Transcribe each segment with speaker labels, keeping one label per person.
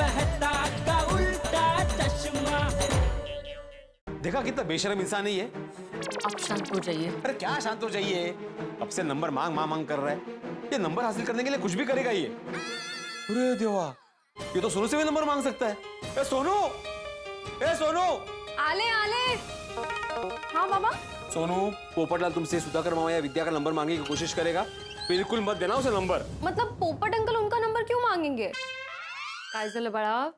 Speaker 1: मेहता का उल्टा चश्मा।
Speaker 2: देखा कितना बेशर्म इंसान है ये।
Speaker 3: आप शांत हो जाइए।
Speaker 2: अरे क्या शांत हो जाइए, अब से नंबर मांग कर रहा है। ये नंबर हासिल करने के लिए कुछ भी करेगा ये। अरे देवा, ये तो सोनू से भी नंबर मांग सकता है। ए सोनू, ए सोनू।
Speaker 3: आले आले। हाँ बाबा।
Speaker 2: सोनू, पोपटलाल तुमसे सुधाकर मामा या विद्या का नंबर मांगने की कोशिश करेगा, बिल्कुल मत देना उसे नंबर।
Speaker 3: मतलब पोपट अंकल उनका नंबर क्यों मांगेंगे? काय झालं बड़ा?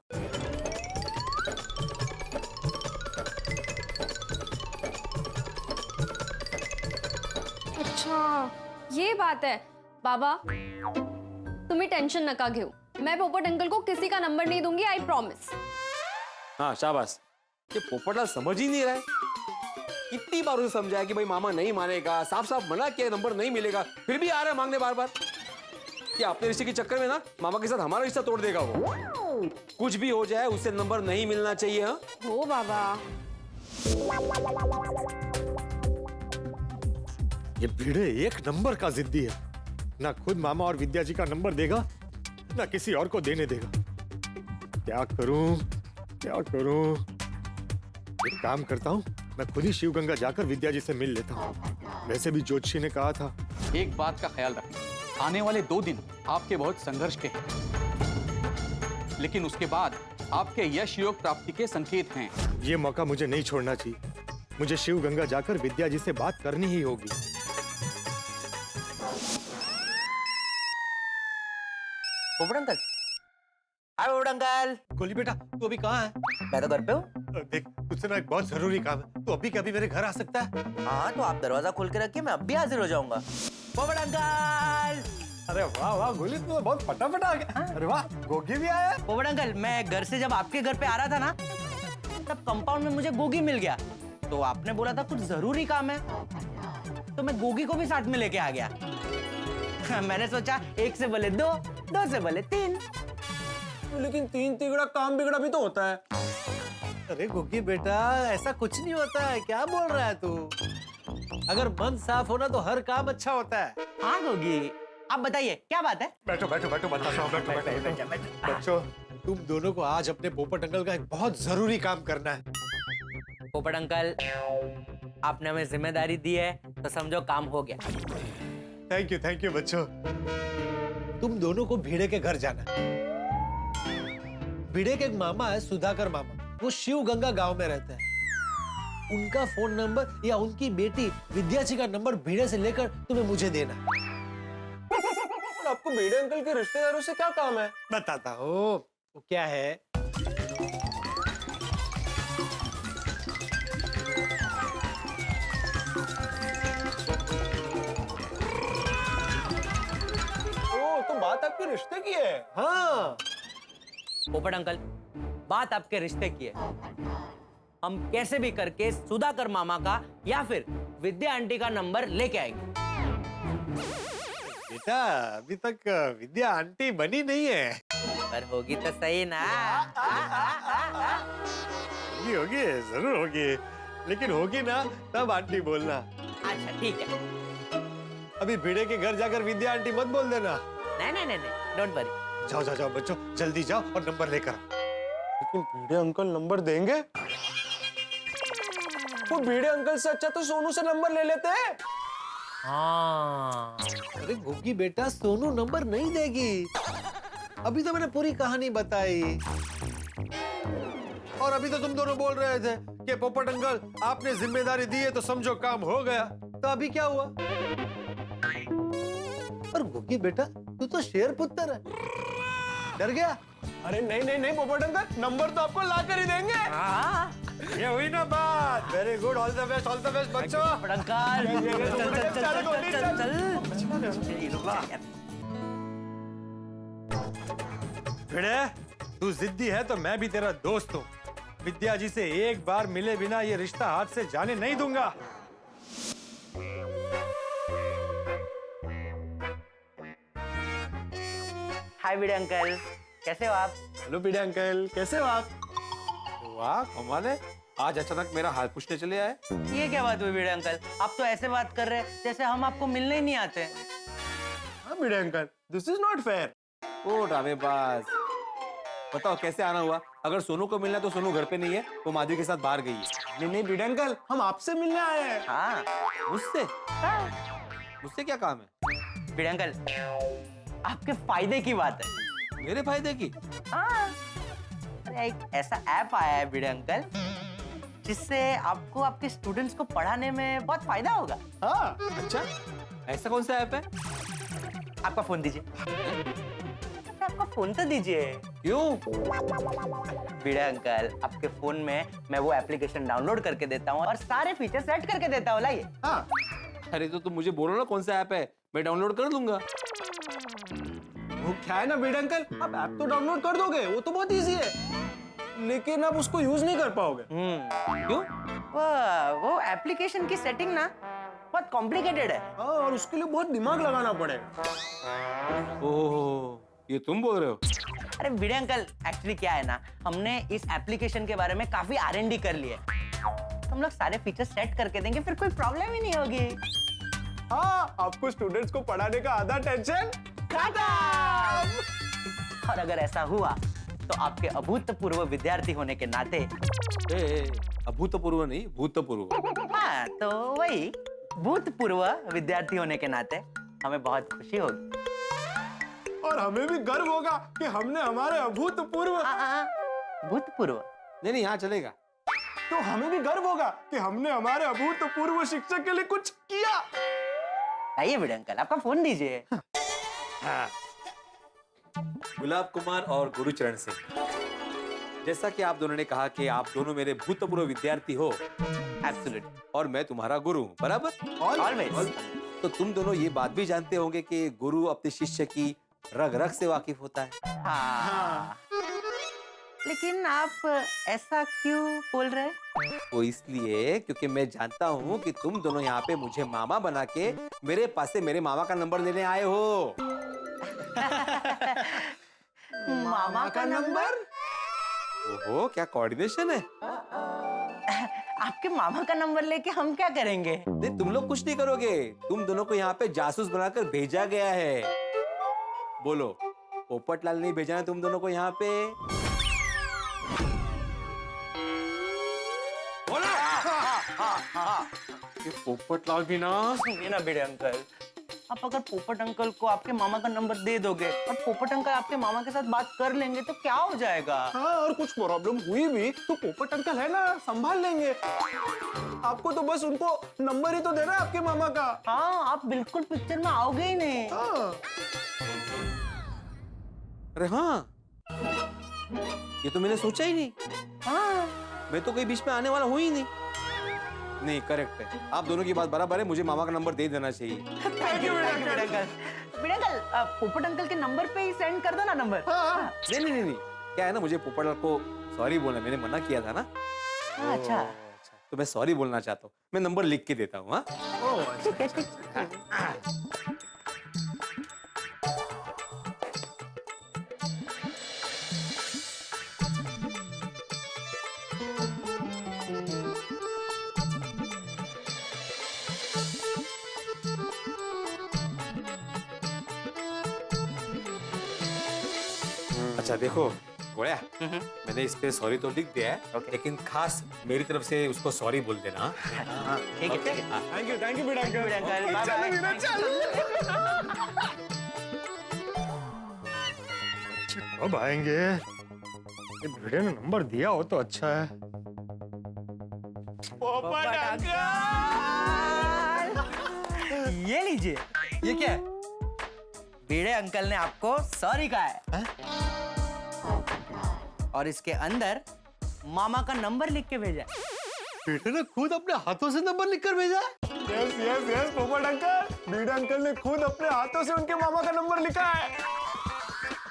Speaker 3: अच्छा ये बात है बाबा, तुम्ही टेंशन नका घेऊ। मैं पोपट अंकल को किसी का नंबर नहीं दूंगी, आई प्रॉमिस।
Speaker 2: हाँ शाबाश। ये पोपटलाल समझ ही नहीं रहा है। कितनी बार उसे समझाया कि भाई मामा नहीं मानेगा, साफ साफ मना किया नंबर नहीं मिलेगा, फिर भी आ रहा है मांगने बार बार। कि अपने रिश्ते के चक्कर में ना मामा के साथ हमारा रिश्ता तोड़ देगा वो। कुछ भी हो जाए उसे नंबर नहीं मिलना चाहिए। हाँ
Speaker 3: हो बाबा।
Speaker 4: ये भिड़े एक नंबर का जिद्दी है, ना खुद मामा और विद्या जी का नंबर देगा, ना किसी और को देने देगा। क्या करूं क्या करूं? एक काम करता हूं, मैं खुद ही शिवगंगा जाकर विद्या जी से मिल लेता हूं। वैसे भी ज्योतिषी ने कहा था।
Speaker 5: एक बात का ख्याल रखें, आने वाले 2 दिन आपके बहुत संघर्ष के हैं, लेकिन उसके बाद आपके यश योग प्राप्ति के संकेत हैं।
Speaker 4: ये मौका मुझे नहीं छोड़ना चाहिए। मुझे शिवगंगा जाकर विद्या जी से बात करनी ही होगी।
Speaker 6: पोपट अंकल, हाय पोपट अंकल।
Speaker 4: गोली बेटा, तू अभी कहाँ है?
Speaker 6: मैं तो घर पे हूँ।
Speaker 4: देख, तुझसे ना एक बहुत जरूरी काम है। तू अभी कभी मेरे घर आ सकता है?
Speaker 6: हाँ तो आप दरवाजा खोल के रखिए, मैं अभी हाजिर हो जाऊंगा। पोपट अंकल।
Speaker 4: अरे वाह वाह गोली, तू तो बहुत फटाफट आ गया। अरे वाह, गोगी भी आया।
Speaker 6: पोपट अंकल, मैं घर से जब आपके घर पे आ रहा था ना, तब कंपाउंड में मुझे गोगी मिल गया। तो आपने बोला था कुछ जरूरी काम है, तो मैं गोगी को भी साथ में लेके आ गया। मैंने सोचा 1 से भले 2, 2 से भले 3।
Speaker 2: लेकिन 3 तिगड़ा काम बिगड़ा भी तो होता है।
Speaker 4: अरे गोगी बेटा, ऐसा कुछ नहीं होता है। क्या बोल रहा है तू? अगर मन साफ होना तो हर काम अच्छा होता है।
Speaker 6: हाँ गोगी, आप बताइए क्या बात है?
Speaker 4: बैठो बैठो बैठो, बताता हूँ। बैठो। बच्चों, तुम दोनों को आज अपने पोपट अंकल का एक बहुत जरूरी काम करना है।
Speaker 6: पोपट अंकल, आपने हमें जिम्मेदारी दी है तो समझो काम हो गया।
Speaker 4: थैंक यू बच्चों। तुम दोनों को भिड़े के घर जाना है। भिड़े के एक मामा है, सुधाकर मामा। वो शिवगंगा गांव में रहते हैं। उनका फोन नंबर या उनकी बेटी विद्या जी का नंबर भिड़े से लेकर तुम्हें मुझे देना है।
Speaker 2: आपको भिड़े अंकल के रिश्तेदारों से क्या काम है?
Speaker 4: बताता हूँ। वो क्या है,
Speaker 2: तो बात आपके रिश्ते की है।
Speaker 4: हाँ
Speaker 6: पोपट अंकल, बात आपके रिश्ते की है। हम कैसे भी करके सुधाकर मामा का या फिर विद्या आंटी का नंबर लेके आएंगे।
Speaker 4: बेटा, अभी तक विद्या आंटी बनी नहीं है।
Speaker 6: पर होगी तो सही ना।
Speaker 4: होगी जरूर होगी, लेकिन होगी ना तब आंटी बोलना।
Speaker 6: अच्छा ठीक है।
Speaker 4: अभी भिड़े के घर जाकर विद्या आंटी मत बोल देना।
Speaker 6: नहीं, डोंट वरी।
Speaker 4: जाओ बच्चों, जल्दी जाओ और नंबर लेकर आओ।
Speaker 2: लेकिन भिड़े अंकल नंबर देंगे? वो भिड़े अंकल से अच्छा तो सोनू से नंबर ले लेते हैं।
Speaker 6: हाँ।
Speaker 4: अरे गोगी बेटा, सोनू नंबर नहीं देगी। अभी तो मैंने पूरी कहानी बताई। और अभी तो तुम दोनों बोल रहे थे कि पोपट अंकल आपने जिम्मेदारी दी है तो समझो काम हो गया। तो अभी क्या हुआ? और गोगी बेटा, तू तो शेर पुत्र है, डर गया?
Speaker 2: अरे नहीं पोपट अंकल, नंबर तो आपको ला कर ही देंगे।
Speaker 6: हाँ।
Speaker 4: ये हुई ना बात। Very good, all the best बच्चों।
Speaker 6: पोपट अंकल, चल।
Speaker 4: भिड़े, तू जिद्दी है तो मैं भी तेरा दोस्त हूँ। विद्या जी से एक बार मिले बिना ये रिश्ता हाथ से जाने नहीं दूंगा।
Speaker 6: हाय भिड़े अंकल, कैसे हो आप?
Speaker 2: हेलो भिड़े अंकल, कैसे हो आप? वाह कमाल है, आज अचानक मेरा हाल पूछने चले आए।
Speaker 6: ये क्या बात हुई भिड़े अंकल? आप तो ऐसे बात कर रहे हैं जैसे हम आपको मिलने ही नहीं आते।
Speaker 2: हाँ Bhide uncle, this is not fair. ओ ड्रामेबाज, बताओ कैसे आना हुआ? अगर सोनू को मिलना है तो सोनू घर पे नहीं है, वो माधवी के साथ बाहर गई है।
Speaker 7: नहीं नहीं भिड़े अंकल, हम आपसे मिलने आए हैं।
Speaker 6: हाँ
Speaker 2: मुझसे? मुझसे क्या काम है?
Speaker 6: भिड़े अंकल, आपके फायदे की बात है।
Speaker 2: मेरे फायदे की?
Speaker 6: हाँ, अरे एक ऐसा ऐप आया है भिड़े अंकल, जिससे आपको आपके स्टूडेंट्स को पढ़ाने में बहुत फायदा होगा।
Speaker 7: हाँ
Speaker 2: अच्छा, ऐसा कौन सा ऐप है?
Speaker 6: आपका फोन दीजिए। आपका फोन तो दीजिए।
Speaker 2: क्यों?
Speaker 6: भिड़े अंकल, आपके फोन में मैं वो एप्लीकेशन डाउनलोड करके देता हूँ और सारे फीचर सेट करके देता हूँ। लाइए।
Speaker 7: हाँ,
Speaker 2: अरे तो तुम मुझे बोलो ना कौन सा ऐप है, मैं डाउनलोड कर दूंगा।
Speaker 7: वो क्या है ना भिड़े अंकल, आप ऐप तो डाउनलोड कर दोगे, वो तो बहुत इजी है, लेकिन आप उसको यूज नहीं कर पाओगे।
Speaker 2: क्यों?
Speaker 6: वो एप्लीकेशन की सेटिंग ना बहुत कॉम्प्लिकेटेड है।
Speaker 7: हाँ, और उसके लिए बहुत दिमाग लगाना पड़ेगा।
Speaker 2: ओह, ये तुम बोल रहे हो?
Speaker 6: अरे भिड़े अंकल, एक्चुअली क्या है ना, हमने इस एप्लीकेशन के बारे में काफी R&D कर ली है। हम लोग सारे फीचर सेट करके देंगे, फिर कोई प्रॉब्लम ही नहीं होगी।
Speaker 7: हाँ, आपको स्टूडेंट्स को पढ़ाने का आधा टेंशन खत्म।
Speaker 6: और अगर ऐसा हुआ तो आपके अभूतपूर्व विद्यार्थी होने के नाते,
Speaker 2: अभूतपूर्व नहीं, भूतपूर्व।
Speaker 6: हाँ तो वही भूतपूर्व विद्यार्थी होने के नाते हमें बहुत खुशी होगी।
Speaker 7: और हमें भी गर्व होगा कि हमने हमारे अभूतपूर्व,
Speaker 6: भूतपूर्व
Speaker 2: नहीं नहीं, यहाँ चलेगा।
Speaker 7: तो हमें भी गर्व होगा कि हमने हमारे अभूतपूर्व शिक्षक के लिए कुछ किया।
Speaker 6: आइए भिड़े अंकल, आपका फोन दीजिए।
Speaker 2: गुलाब कुमार और गुरुचरण सिंह, जैसा कि आप दोनों ने कहा कि आप दोनों मेरे भूतपूर्व विद्यार्थी हो,
Speaker 6: एब्सोल्युटली,
Speaker 2: और मैं तुम्हारा गुरु हूँ, बराबर?
Speaker 6: ऑलवेज।
Speaker 2: तो तुम दोनों ये बात भी जानते होंगे कि गुरु अपने शिष्य की रग रग से वाकिफ होता है।
Speaker 6: हाँ। लेकिन आप ऐसा क्यों बोल रहे हैं?
Speaker 2: वो इसलिए क्योंकि मैं जानता हूँ कि तुम दोनों यहाँ पे मुझे मामा बना के मेरे पास से मेरे मामा का नंबर लेने आए हो।
Speaker 6: मामा का नंबर?
Speaker 2: ओहो, क्या कोऑर्डिनेशन है।
Speaker 6: आपके मामा का नंबर लेके हम क्या करेंगे?
Speaker 2: नहीं, तुम लोग कुछ नहीं करोगे, तुम दोनों को यहाँ पे जासूस बनाकर भेजा गया है। बोलो, पोपटलाल नहीं भेजा है तुम दोनों को यहाँ पे? बोलो। ये पोपटलाल भी ना।
Speaker 6: सुनिए ना भिड़े अंकल, आप अगर पोपट अंकल को आपके मामा का नंबर दे दोगे और पोपट अंकल आपके मामा के साथ बात कर लेंगे तो क्या हो जाएगा?
Speaker 7: हाँ, और कुछ प्रॉब्लम हुई भी तो पोपट अंकल है ना, संभाल लेंगे। आपको तो बस उनको नंबर ही तो देना है आपके मामा का।
Speaker 6: हाँ, आप बिल्कुल पिक्चर में आओगे ही नहीं।
Speaker 7: हाँ।
Speaker 2: अरे हाँ, ये तो मैंने सोचा ही नहीं।
Speaker 6: हाँ,
Speaker 2: मैं तो कहीं बीच में आने वाला हूँ ही नहीं। नहीं, करेक्ट है, आप दोनों की बात बराबर है, मुझे मामा का नंबर दे देना चाहिए।
Speaker 6: Thank you Bhide uncle. Bhide uncle, पोपट अंकल के नंबर पे ही सेंड कर दो ना नंबर।
Speaker 7: हाँ।
Speaker 2: नहीं नहीं नहीं, क्या है ना, मुझे पोपटलाल को सॉरी बोलना, मैंने मना किया था ना।
Speaker 6: अच्छा,
Speaker 2: तो मैं सॉरी बोलना चाहता हूँ, मैं नंबर लिख के देता हूँ। हाँ,
Speaker 6: ठीक है, ठीक है।
Speaker 2: अच्छा देखो गोया, मैंने इस पे सॉरी तो लिख दिया है, लेकिन खास मेरी तरफ से उसको सॉरी बोल देना।
Speaker 6: ठीक है, ठीक है।
Speaker 7: Thank you Bhide uncle.
Speaker 6: Bhide uncle, bye
Speaker 7: चलो
Speaker 6: बाय।
Speaker 7: भिड़े, चलो।
Speaker 4: अब आएंगे। ये भिड़े ने नंबर दिया हो तो अच्छा है।
Speaker 7: पोपट अंकल।
Speaker 6: ये लीजिए।
Speaker 2: ये क्या है?
Speaker 6: भिड़े अंकल ने आपको सॉरी कहा है। और इसके अंदर मामा का नंबर लिख के भेजा है।
Speaker 4: भिड़े ने खुद अपने हाथों से नंबर लिखकर भेजा है।
Speaker 7: यस यस यस पोपट अंकल, भिड़े अंकल ने खुद अपने हाथों से उनके मामा का नंबर लिखा है।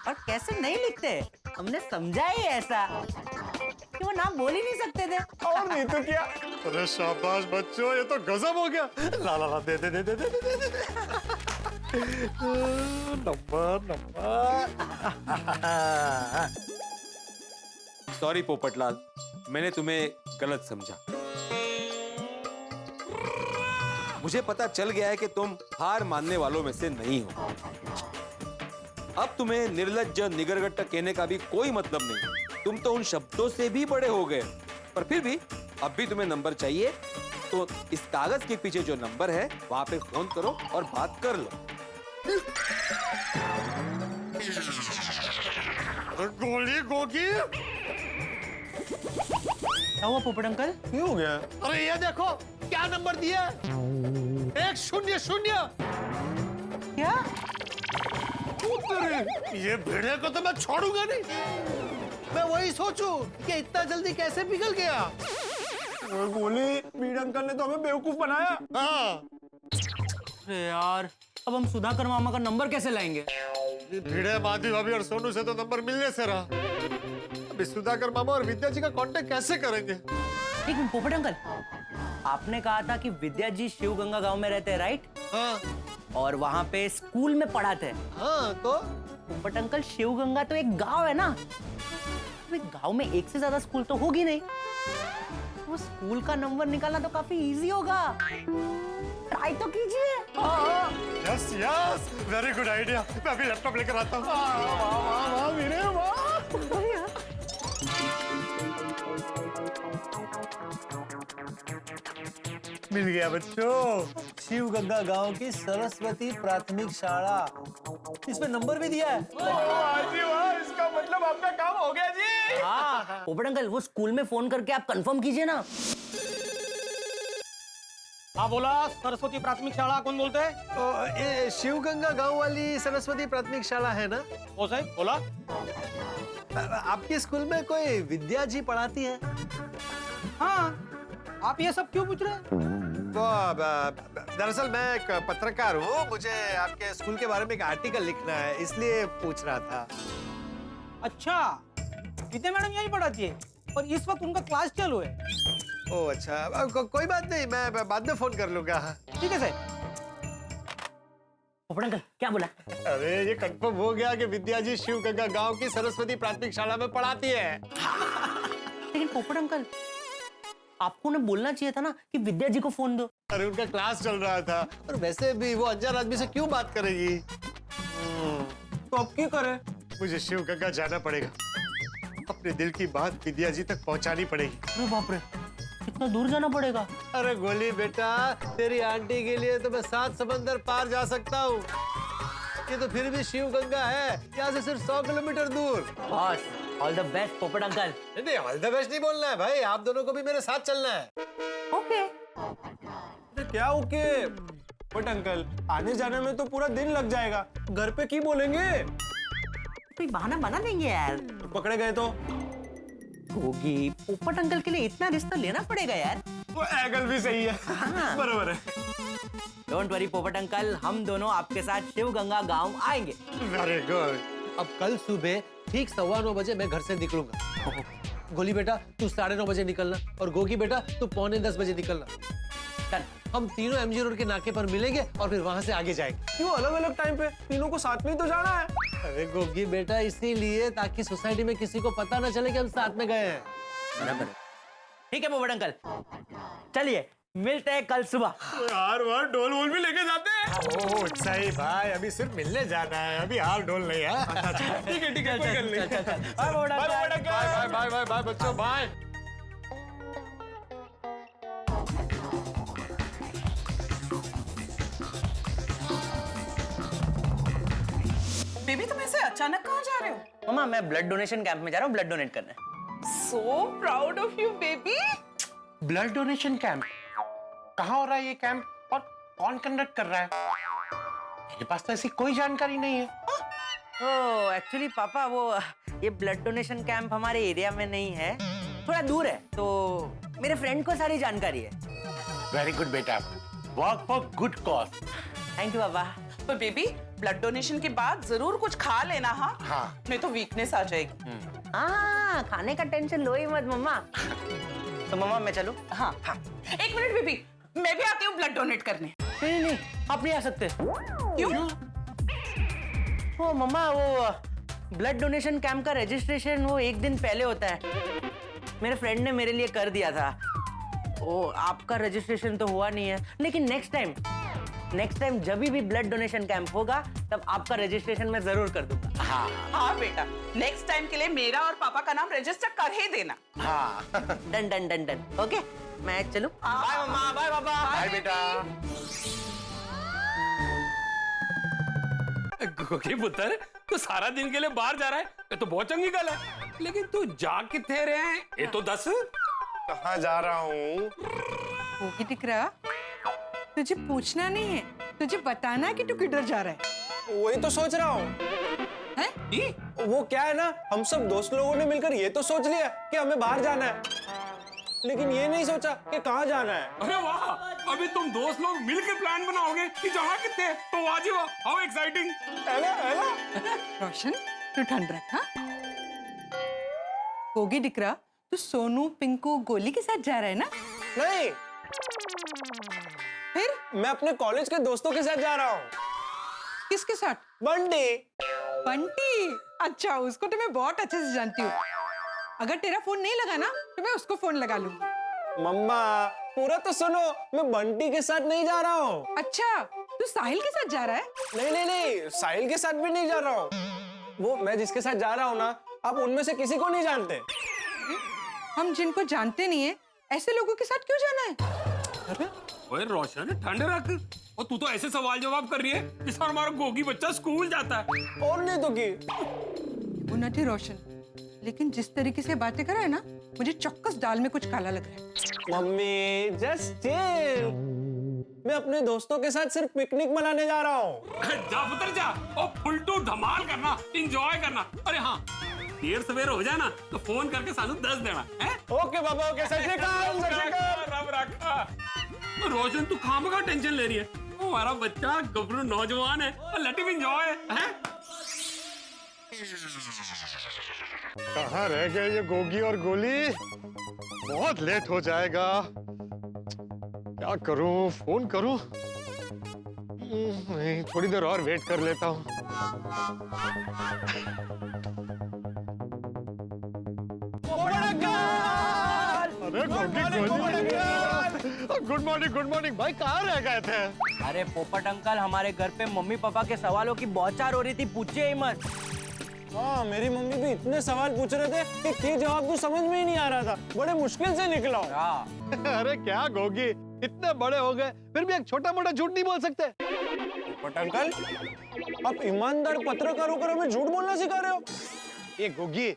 Speaker 6: और कैसे नहीं लिखते, हमने समझा ही ऐसा कि वो नाम बोल ही नहीं सकते थे।
Speaker 7: और नहीं तो क्या।
Speaker 4: अरे शाबाश बच्चों, ये तो गजब हो गया। ला ला ला, दे दे दे दे दे दे दे दे। Number number.
Speaker 2: सॉरी पोपटलाल, मैंने तुम्हें गलत समझा। मुझे पता चल गया है कि तुम हार मानने वालों में से नहीं हो। अब तुम्हें निर्लज्ज निगरगट्ट कहने का भी कोई मतलब नहीं। तुम तो उन शब्दों से भी बड़े हो गए, पर फिर भी अब भी तुम्हें नंबर चाहिए तो इस कागज के पीछे जो नंबर है वहां पे फोन करो और बात कर लो।
Speaker 4: गोली गोगी,
Speaker 6: क्या हुआ पोपट अंकल?
Speaker 7: क्यों हो गया?
Speaker 4: अरे ये देखो क्या नंबर दिया है, 100।
Speaker 6: क्या?
Speaker 4: ये भिड़े को तो मैं छोड़ूंगा नहीं।
Speaker 7: मैं वही सोचूं कि इतना जल्दी कैसे पिघल गया। और गोली, बीड़ अंकल ने तो हमें बेवकूफ बनाया।
Speaker 4: हाँ,
Speaker 6: अरे यार, अब हम सुधाकर मामा का नंबर कैसे लाएंगे?
Speaker 4: भिड़े, माधवी भाभी और सोनू से तो नंबर मिलने से रहा। अभी सुधाकर मामा और विद्या जी का कांटेक्ट कैसे करेंगे?
Speaker 6: एक मिनट पोपट अंकल, आपने कहा था कि विद्या जी शिवगंगा गांव में रहते हैं, राइट?
Speaker 4: हाँ
Speaker 6: और वहाँ पे स्कूल में पढ़ाते हैं।
Speaker 4: हाँ, तो
Speaker 6: पोपट अंकल, शिवगंगा तो एक गांव है ना, तो गांव में एक से ज्यादा स्कूल तो होगी नहीं। वो स्कूल का नंबर निकालना तो काफी इजी होगा, ट्राई तो कीजिए।
Speaker 4: Yes yes, very good idea. मैं अभी लैपटॉप लेकर आता हूँ।
Speaker 7: वाह वीरे वाह।
Speaker 4: मिल गया बच्चों।
Speaker 7: शिव गंगा गांव की सरस्वती प्राथमिक शाला, इसमें नंबर भी दिया है। इसका मतलब आपका काम हो गया जी।
Speaker 6: हाँ पोपट अंकल, वो स्कूल में फोन करके आप कंफर्म कीजिए ना।
Speaker 7: हाँ बोला, सरस्वती प्राथमिक शाला कौन बोलते हैं? ये शिव गंगा गांव वाली सरस्वती प्राथमिक शाला है ना? ओ साहब बोला। आपके स्कूल में कोई विद्या जी पढ़ाती है? हाँ, आप ये सब क्यों पूछ रहे हैं? दरअसल मैं एक पत्रकार हूँ, मुझे आपके स्कूल के बारे में एक आर्टिकल लिखना है, इसलिए पूछ रहा था।
Speaker 8: अच्छा, विद्या मैडम यही पढ़ाती है और इस वक्त उनका क्लास चालू है।
Speaker 7: ओह अच्छा, कोई बात नहीं, मैं बाद में फोन कर लूंगा।
Speaker 8: ठीक है सर।
Speaker 6: पोपट अंकल क्या बोला?
Speaker 4: अरे ये कंफर्म हो गया कि विद्या जी शिव गंगा गांव की सरस्वती प्राथमिक शाला में पढ़ाती है।
Speaker 6: लेकिन पोपट अंकल, आपको ने बोलना चाहिए था ना कि विद्या जी को फोन दो।
Speaker 4: अरे उनका क्लास चल रहा था,
Speaker 7: और वैसे भी वो अनजान आदमी से क्यों बात करेगी?
Speaker 8: तो अब क्यों करे?
Speaker 4: मुझे शिव गंगा जाना पड़ेगा। अपने दिल की बात विद्या जी तक पहुंचानी पड़ेगी।
Speaker 6: अरे बाप रे, कितना दूर जाना पड़ेगा?
Speaker 7: अरे गोली बेटा, तेरी आंटी के लिए तो मैं 7 समंदर पार जा सकता हूँ। ये तो फिर भी शिव गंगा है, यहाँ से सिर्फ 100 किलोमीटर दूर।
Speaker 6: बॉस, ऑल द बेस्ट पोपट अंकल।
Speaker 7: नहीं, ऑल द बेस्ट नहीं बोलना है भाई, आप दोनों को भी मेरे साथ चलना है।
Speaker 6: ओके।
Speaker 8: क्या ओके? बट अंकल, आने जाने में तो पूरा दिन लग जाएगा, घर पे की बोलेंगे?
Speaker 6: कोई बहाना बना देंगे यार।
Speaker 8: पकड़े गए तो?
Speaker 6: होगी, पोपट अंकल के लिए इतना रिश्ता लेना पड़ेगा यार।
Speaker 8: वो एंगल भी सही है। बराबर है।
Speaker 6: डोंट वरी पोपट अंकल, हम दोनों आपके साथ शिव गंगा गांव आएंगे।
Speaker 4: Very good.
Speaker 7: अब कल सुबह ठीक 9:15 बजे मैं घर से निकलूंगा। गोली बेटा तू 9:30 बजे निकलना, और गोगी बेटा तू 9:45 बजे निकलना।
Speaker 6: डन।
Speaker 7: हम तीनों MG रोड के नाके पर मिलेंगे और फिर वहां से आगे जाएंगे।
Speaker 8: क्यों अलग अलग टाइम पे? तीनों को साथ में ही तो जाना है।
Speaker 7: अरे गोगी बेटा, इसीलिए ताकि सोसाइटी में किसी को पता ना चले कि हम साथ में गए हैं।
Speaker 6: बराबर। ठीक है पोपट अंकल, चलिए मिलते हैं कल सुबह।
Speaker 4: यार वहाँ ढोल वोल भी लेके जाते हैं। ओह सही भाई, अभी सिर्फ मिलने जाना है, अभी हाल ढोल नहीं है।
Speaker 8: ठीक है ठीक है, कोई गल नहीं।
Speaker 6: Bye Popat uncle.
Speaker 4: Bye bye bye bye बच्चों, बाय।
Speaker 9: बेबी तुम ऐसे अचानक कहाँ जा रहे हो?
Speaker 6: मम्मा, मैं ब्लड डोनेशन कैंप में जा रहा हूँ ब्लड डोनेट करने।
Speaker 9: So proud of you, baby.
Speaker 10: Blood donation camp कहाँ हो रहा है ये कैंप, और कौन कंडक्ट कर रहा है? मेरे पास तो ऐसी कोई जानकारी नहीं है।
Speaker 6: ओह एक्चुअली पापा, वो ये ब्लड डोनेशन कैंप हमारे एरिया में नहीं है, थोड़ा दूर है, तो मेरे फ्रेंड को सारी जानकारी है।
Speaker 10: वेरी गुड बेटा, work for good cause.
Speaker 6: Thank you पापा।
Speaker 9: पर बेबी ब्लड डोनेशन के बाद जरूर कुछ खा लेना। हाँ
Speaker 10: हाँ।
Speaker 9: नहीं तो वीकनेस आ जाएगी।
Speaker 6: हाँ, खाने का टेंशन लो ही मत मम्मा। तो मम्मा मैं चलूं?
Speaker 9: हाँ हाँ, एक मिनट बेबी, मैं भी आती हूँ ब्लड डोनेट करने।
Speaker 6: नहीं नहीं, आप नहीं आ सकते।
Speaker 9: क्यों?
Speaker 6: वो मम्मा, वो ब्लड डोनेशन कैंप का रजिस्ट्रेशन वो एक दिन पहले होता है, मेरे फ्रेंड ने मेरे लिए कर दिया था। वो आपका रजिस्ट्रेशन तो हुआ नहीं है, लेकिन नेक्स्ट टाइम जब भी ब्लड डोनेशन कैंप होगा तब आपका रजिस्ट्रेशन मैं जरूर कर दूंगा। हाँ
Speaker 9: हाँ बेटा, नेक्स्ट टाइम के लिए मेरा और पापा का नाम रजिस्टर कर ही देना।
Speaker 6: हाँ done done done done. Okay मैं चलूं।
Speaker 9: बाय मम्मा, बाय पापा,
Speaker 10: बाय बेटा।
Speaker 2: गोगी पुत्र, तू सारा दिन के लिए बाहर जा रहा है, ये तो बहुत चंगी गल है। लेकिन तू जा किथे रहे हैं, ये तो दस।
Speaker 8: कहाँ जा रहा हूँ?
Speaker 11: होगी टिकरा, तुझे पूछना नहीं है, तुझे बताना है कि तू किधर जा रहा है।
Speaker 8: वही तो सोच रहा हूँ।
Speaker 11: हैं?
Speaker 8: वो क्या है ना, हम सब दोस्त लोगों ने मिलकर ये तो सोच लिया कि हमें बाहर जाना है, लेकिन ये नहीं सोचा कि कहाँ जाना है।
Speaker 2: अरे वाह, अभी तुम दोस्त लोग मिलकर प्लान बनाओगे कि जहाँ किथे, तो वाह जी वाह, हाउ एक्साइटिंग।
Speaker 11: रोशन तू ठंड रख। हाँ होगी टिकरा, तू सोनू पिंकू गोली के साथ जा रहा है ना?
Speaker 8: नहीं,
Speaker 11: फिर
Speaker 8: मैं अपने कॉलेज के दोस्तों के साथ जा रहा हूँ।
Speaker 11: किसके साथ?
Speaker 8: बंटी।
Speaker 11: बंटी? अच्छा, उसको तो मैं बहुत अच्छे से जानती हूँ। अगर तेरा फोन नहीं लगा ना तो मैं उसको फोन लगा लूंगी।
Speaker 8: मम्मा पूरा तो सुनो, मैं बंटी के साथ नहीं जा रहा हूँ।
Speaker 11: अच्छा, तू साहिल के साथ जा रहा है?
Speaker 8: नहीं नहीं नहीं, साहिल के साथ भी नहीं जा रहा हूँ। वो मैं जिसके साथ जा रहा हूँ ना, आप उनमें से किसी को नहीं जानते।
Speaker 11: हम जिनको जानते नहीं है ऐसे लोगों के साथ क्यों जाना है?
Speaker 8: अरे
Speaker 2: ओए रोशन, ठंड रख। और तू तो ऐसे सवाल जवाब कर रही है जिस पर हमारा गोगी बच्चा स्कूल जाता है।
Speaker 8: और नहीं तो की।
Speaker 11: वो न थी रोशन, लेकिन जिस तरीके से बातें कर रहा है ना, मुझे चौक्कस दाल में कुछ काला लग रहा है।
Speaker 8: मम्मी जस्ट चिल, मैं अपने दोस्तों के साथ सिर्फ पिकनिक मनाने जा रहा हूँ।
Speaker 2: जा पुत्र जा, और फुल टू धमाल करना, एंजॉय करना। अरे हाँ, देर सवेर हो जाए ना तो फोन करके सानू 10 देना है।
Speaker 8: ओके बाबा, ओके। सत श्री अकाल, सत श्री अकाल।
Speaker 2: रब रखा। रोशन तू खामखा टेंशन ले रही है, हमारा बच्चा गबरू नौजवान है, लेट हिम एंजॉय है।
Speaker 4: कहाँ रह गए ये गोगी और गोली? बहुत लेट हो जाएगा। क्या करूं, फोन करूं? नहीं, थोड़ी देर और वेट कर लेता हूं। अरे गुड मॉर्निंग, गुड मॉर्निंग भाई, कहाँ रह गए थे?
Speaker 6: अरे पोपट अंकल, हमारे घर पे मम्मी पापा के सवालों की बौछार हो रही थी, पूछिए ही मत।
Speaker 8: हाँ, मेरी मम्मी भी इतने सवाल पूछ रहे थे कि जवाब तो समझ में ही नहीं आ रहा था, बड़े मुश्किल से निकला।
Speaker 4: अरे क्या गोगी, इतने बड़े हो गए फिर भी एक छोटा मोटा झूठ नहीं बोल सकते?
Speaker 8: पोपट अंकल, आप ईमानदार पत्रकार होकर हमें झूठ बोलना सिखा रहे हो?
Speaker 4: ये गोगी,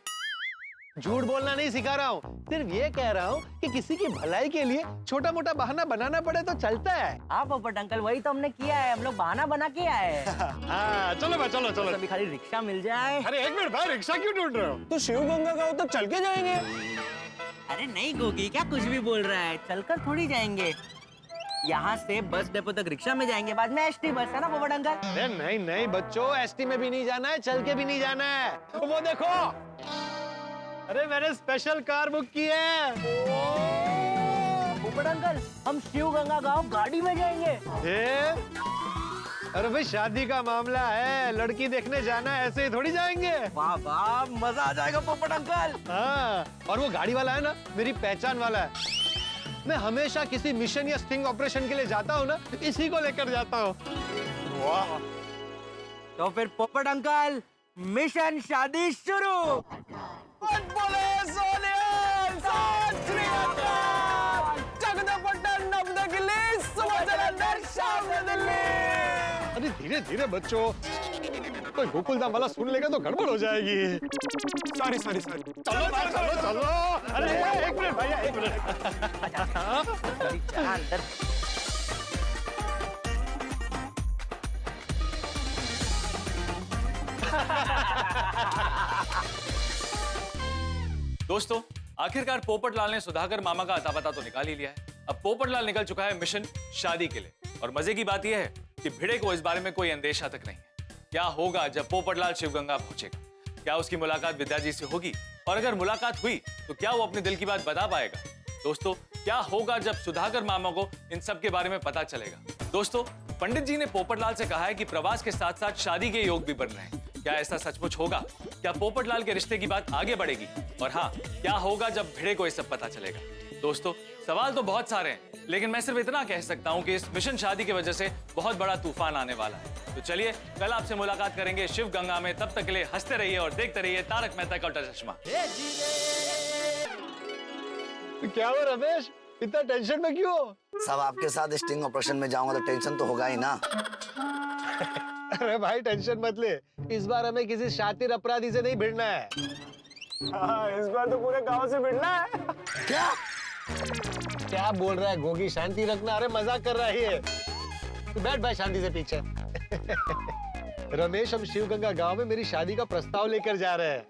Speaker 4: झूठ बोलना नहीं सिखा रहा हूँ, सिर्फ ये कह रहा हूँ कि किसी की भलाई के लिए छोटा मोटा बहाना बनाना पड़े तो चलता है।
Speaker 6: हाँ पोपट अंकल, वही तो हमने किया है, हम लोग बहाना बना के आए हैं।
Speaker 4: हाँ चलो भाई, चलो चलो।
Speaker 6: अभी खाली रिक्शा मिल जाए।
Speaker 4: अरे एक मिनट भाई, रिक्शा क्यों ढूंढ रहे हो?
Speaker 8: तो शिव गंगा गांव तक चल के जाएंगे।
Speaker 6: अरे नहीं गोगी, क्या कुछ भी बोल रहा है, चलकर थोड़ी जाएंगे। यहाँ से बस डिपो तक रिक्शा में जाएंगे, बाद में एसटी बस है ना पोपट अंकल?
Speaker 4: अरे नहीं नहीं बच्चों, एसटी में भी नहीं जाना है, चल के भी नहीं जाना है। तो वो देखो, अरे मैंने स्पेशल कार बुक की है।
Speaker 6: पोपट अंकल, हम शिव गंगा गांव गाड़ी में जाएंगे।
Speaker 4: अरे भाई शादी का मामला है, लड़की देखने जाना है, ऐसे ही थोड़ी जाएंगे।
Speaker 6: वाह वाह, मजा आ जाएगा पोपट अंकल।
Speaker 4: हाँ, और वो गाड़ी वाला है ना, मेरी पहचान वाला है। मैं हमेशा किसी मिशन या स्टिंग ऑपरेशन के लिए जाता हूँ ना, इसी को लेकर जाता हूँ।
Speaker 6: वाह, तो फिर पोपट अंकल, मिशन शादी शुरू।
Speaker 8: बोले सोनिया, सत श्री अकाल। जगदपट्टन, नवदगिली, सुबह जलंधर, शाम दिल्ली।
Speaker 4: अरे धीरे धीरे बच्चों, कोई गोकुलधाम वाला सुन लेगा तो गड़बड़ हो जाएगी।
Speaker 8: Sorry sorry sorry.
Speaker 4: चलो चलो चलो। अरे एक मिनट भैया, एक मिनट।
Speaker 5: दोस्तों, आखिरकार पोपटलाल ने सुधाकर मामा का अता पता तो निकाल ही लिया है। अब पोपटलाल निकल चुका है मिशन शादी के लिए, और मजे की बात यह है कि भिड़े को इस बारे में कोई अंदेशा तक नहीं है। क्या होगा जब पोपटलाल शिवगंगा पहुंचेगा? क्या उसकी मुलाकात विद्या जी से होगी? और अगर मुलाकात हुई तो क्या वो अपने दिल की बात बता पाएगा? दोस्तों, क्या होगा जब सुधाकर मामा को इन सब के बारे में पता चलेगा? दोस्तों, पंडित जी ने पोपटलाल से कहा है कि प्रवास के साथ साथ शादी के योग भी बन रहे हैं। क्या ऐसा सचमुच होगा? क्या पोपटलाल के रिश्ते की बात आगे बढ़ेगी? और हाँ, क्या होगा जब भिड़े को ये सब पता चलेगा? दोस्तों, सवाल तो बहुत सारे हैं, लेकिन मैं सिर्फ इतना कह सकता हूँ कि इस मिशन शादी की वजह से बहुत बड़ा तूफान आने वाला है। तो चलिए कल आपसे मुलाकात करेंगे शिव गंगा में। तब तक के लिए हंसते रहिए और देखते रहिए तारक मेहता का उल्टा चश्मा।
Speaker 7: क्या हुआ रमेश, इतना टेंशन में क्यों?
Speaker 12: सब आपके साथ स्टिंग ऑपरेशन में जाऊंगा तो टेंशन तो होगा ही ना।
Speaker 7: अरे भाई टेंशन मत ले, इस बार हमें किसी शातिर अपराधी से नहीं भिड़ना है।
Speaker 8: हाँ, इस बार तो पूरे गांव से मिलना है।
Speaker 7: क्या बोल रहा है गोगी, शांति रखना। अरे मजाक कर रहा है ये। तू बैठ भाई शांति से पीछे। रमेश, हम शिवगंगा गांव में मेरी शादी का प्रस्ताव लेकर जा रहे हैं।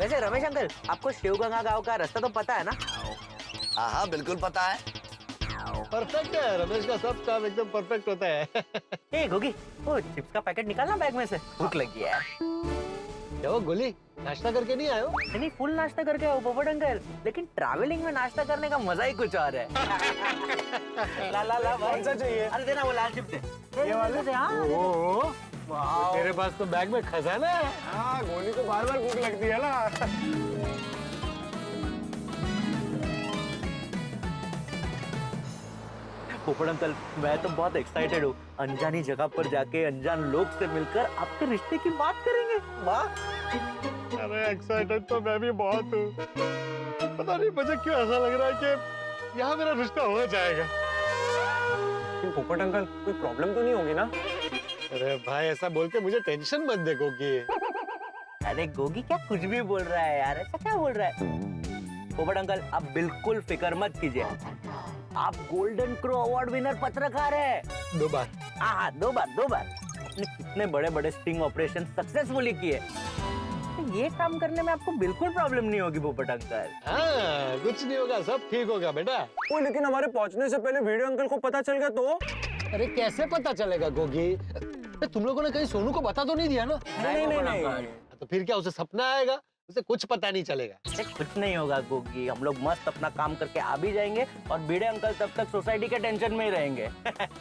Speaker 6: वैसे रमेश अंकल, आपको शिवगंगा गांव का रास्ता तो पता है ना?
Speaker 12: हाँ हाँ बिल्कुल पता है।
Speaker 7: परफेक्ट है, रमेश का सब काम एकदम परफेक्ट होता है।
Speaker 6: ए गोगी, वो चिप्स का पैकेट निकालना बैग में से, भूख लगी है।
Speaker 7: क्या वो गोली, नाश्ता करके नहीं आए हो?
Speaker 6: नहीं, फुल नाश्ता करके आओ पोपट अंकल, लेकिन ट्रैवलिंग में नाश्ता करने का मजा ही कुछ और है। ला ला ला भाई,
Speaker 8: कौन सा चाहिए?
Speaker 6: अरे देना वो लाल चिप्स दे।
Speaker 8: ये वाले?
Speaker 6: हाँ,
Speaker 7: तेरे पास तो बैग में खजाना है।
Speaker 8: हाँ, गोली को बार बार भूख लगती है ना।
Speaker 6: पोपट अंकल, मैं तो बहुत एक्साइटेड हूँ। अनजानी जगह पर जाके अनजान लोग से मिलकर आपके रिश्ते की बात करेंगे। वाह!
Speaker 7: अरे एक्साइटेड तो मैं भी बहुत हूँ। पता नहीं मुझे क्यों ऐसा लग रहा है कि यहाँ मेरा रिश्ता हो जाएगा।
Speaker 8: पोपट अंकल, कोई प्रॉब्लम तो नहीं होगी ना?
Speaker 7: अरे भाई, ऐसा बोल के मुझे टेंशन मत दे गोगी।
Speaker 6: अरे गोगी क्या कुछ भी बोल रहा है यार, ऐसा क्या बोल रहा है? पोपट अंकल, आप बिल्कुल फिक्र मत कीजिए। आप गोल्डन क्रो अवार्ड विनर पत्रकार है।
Speaker 7: 2 बार।
Speaker 6: हाँ, 2 बार। आपने कितने बड़े बड़े स्टिंग ऑपरेशन सक्सेसफुली किए। ये काम करने में आपको बिल्कुल प्रॉब्लम नहीं होगी पोपट अंकल।
Speaker 7: हाँ, कुछ नहीं होगा, सब ठीक होगा बेटा।
Speaker 8: ओ, लेकिन हमारे पहुंचने से पहले वीडियो अंकल को पता चल गया तो?
Speaker 7: अरे कैसे पता चलेगा गोगी? तुम लोगों ने कहीं सोनू को बता तो नहीं दिया ना?
Speaker 8: नहीं।
Speaker 7: तो फिर क्या उसे सपना आएगा? उसे कुछ पता नहीं चलेगा।
Speaker 6: कुछ नहीं होगा गोगी, हम लोग मस्त अपना काम करके आ भी जाएंगे और बीड़े अंकल तब तक सोसाइटी के टेंशन में ही रहेंगे।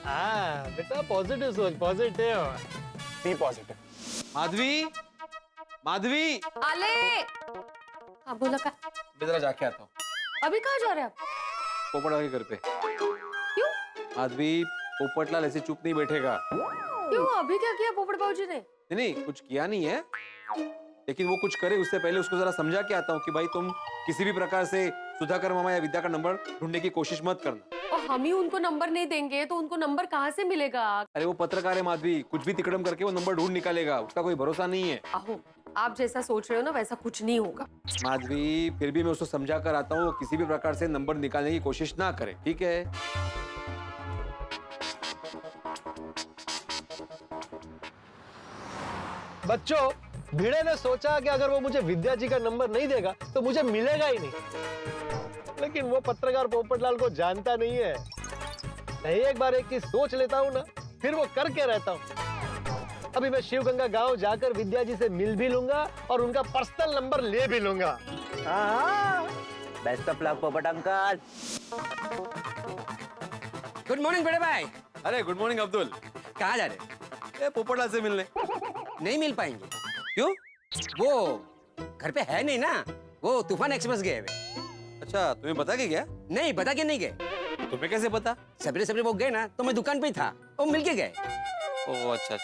Speaker 7: हाँ बेटा, पॉजिटिव सोच, पॉजिटिव।
Speaker 8: B positive.
Speaker 2: माधवी
Speaker 3: आले। हाँ बोला का?
Speaker 2: मैं जरा जाके आता हूँ।
Speaker 3: अभी कहाँ जा रहे हैं आप?
Speaker 2: पोपटलाल के घर पे।
Speaker 3: क्यों?
Speaker 2: माधवी, पोपटलाल ऐसे चुप नहीं बैठेगा।
Speaker 3: क्यों, अभी क्या किया पोपट बाबूजी ने?
Speaker 2: नहीं, कुछ किया नहीं है, लेकिन वो कुछ करे उससे पहले उसको जरा समझा के आता हूँ कि भाई तुम किसी भी प्रकार से सुधाकर मामा या विद्या का नंबर ढूंढने की कोशिश मत करना।
Speaker 3: और हम ही उनको नंबर नहीं देंगे तो उनको नंबर कहाँ से मिलेगा?
Speaker 2: अरे वो पत्रकार है माधवी, कुछ भी तिकड़म करके वो नंबर ढूंढ निकालेगा, उसका कोई भरोसा नहीं है।
Speaker 3: आहो, आप जैसा सोच रहे हो ना वैसा कुछ नहीं होगा।
Speaker 2: माधवी, फिर भी मैं उसको समझा कर आता हूँ, वो किसी भी प्रकार से नंबर निकालने की कोशिश ना करे, ठीक है?
Speaker 7: बच्चों, भिड़े ने सोचा कि अगर वो मुझे विद्या जी का नंबर नहीं देगा तो मुझे मिलेगा ही नहीं। लेकिन वो पत्रकार पोपटलाल को जानता नहीं है। मैं एक बार एक चीज सोच लेता हूँ ना, फिर वो करके रहता हूँ। अभी मैं शिवगंगा गांव जाकर विद्या जी से मिल भी लूंगा और उनका पर्सनल नंबर ले भी लूंगा।
Speaker 6: बेस्ट ऑफ लक पोपट अंकल।
Speaker 13: गुड मॉर्निंग बड़े भाई।
Speaker 2: अरे गुड मॉर्निंग अब्दुल।
Speaker 13: कहाँ जा रहे?
Speaker 2: पोपटलाल से मिलने।
Speaker 13: नहीं मिल पाएंगे। क्यों? वो घर पे है नहीं ना, वो तूफान एक्सप्रेस गए हुए।
Speaker 2: अच्छा, तुम्हें पता कि क्या?
Speaker 13: नहीं, बता के नहीं गए।
Speaker 2: तुम्हें कैसे पता?
Speaker 13: सबरे वो गए ना तो मैं दुकान पे ही था, वो मिल के गए।
Speaker 2: ओह अच्छा,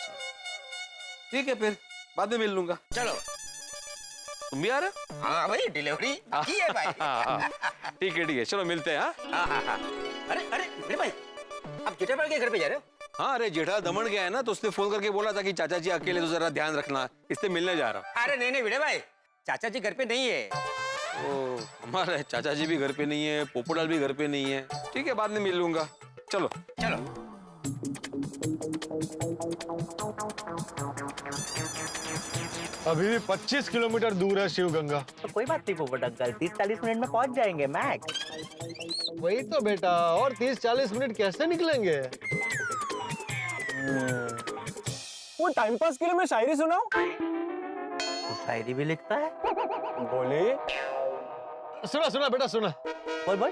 Speaker 2: ठीक है, फिर बाद में मिल लूंगा।
Speaker 13: चलो।
Speaker 2: तुम भी आ रहे हो?
Speaker 13: हाँ भाई, डिलीवरी की है भाई।
Speaker 2: ठीक है, चलो मिलते हैं।
Speaker 13: हाँ। अरे मेरे भाई, आप जेठालाल के घर पे जा रहे हो?
Speaker 2: हाँ, अरे जेठा दमन गया है ना, तो उसने फोन करके बोला था कि चाचा जी अकेले तो जरा ध्यान रखना, इससे मिलने जा रहा हूँ।
Speaker 13: अरे नहीं भिड़े भाई, चाचा जी घर पे नहीं है।
Speaker 2: ओ, हमारे चाचा जी भी घर पे नहीं है, पोपटलाल भी घर पे नहीं है। ठीक है, बाद में मिल लूंगा। चलो।
Speaker 7: अभी भी 25 किलोमीटर दूर है शिवगंगा।
Speaker 6: तो कोई बात नहीं पोपट अंकल, 30-40 मिनट में पहुंच जाएंगे मैक्स।
Speaker 7: वही तो बेटा, और 30-40 मिनट कैसे निकलेंगे?
Speaker 8: वो टाइम पास के लिए मैं शायरी सुनाऊं?
Speaker 6: तो शायरी भी लिखता है?
Speaker 8: बोले।
Speaker 7: सुना बेटा, सुना।
Speaker 6: बोल।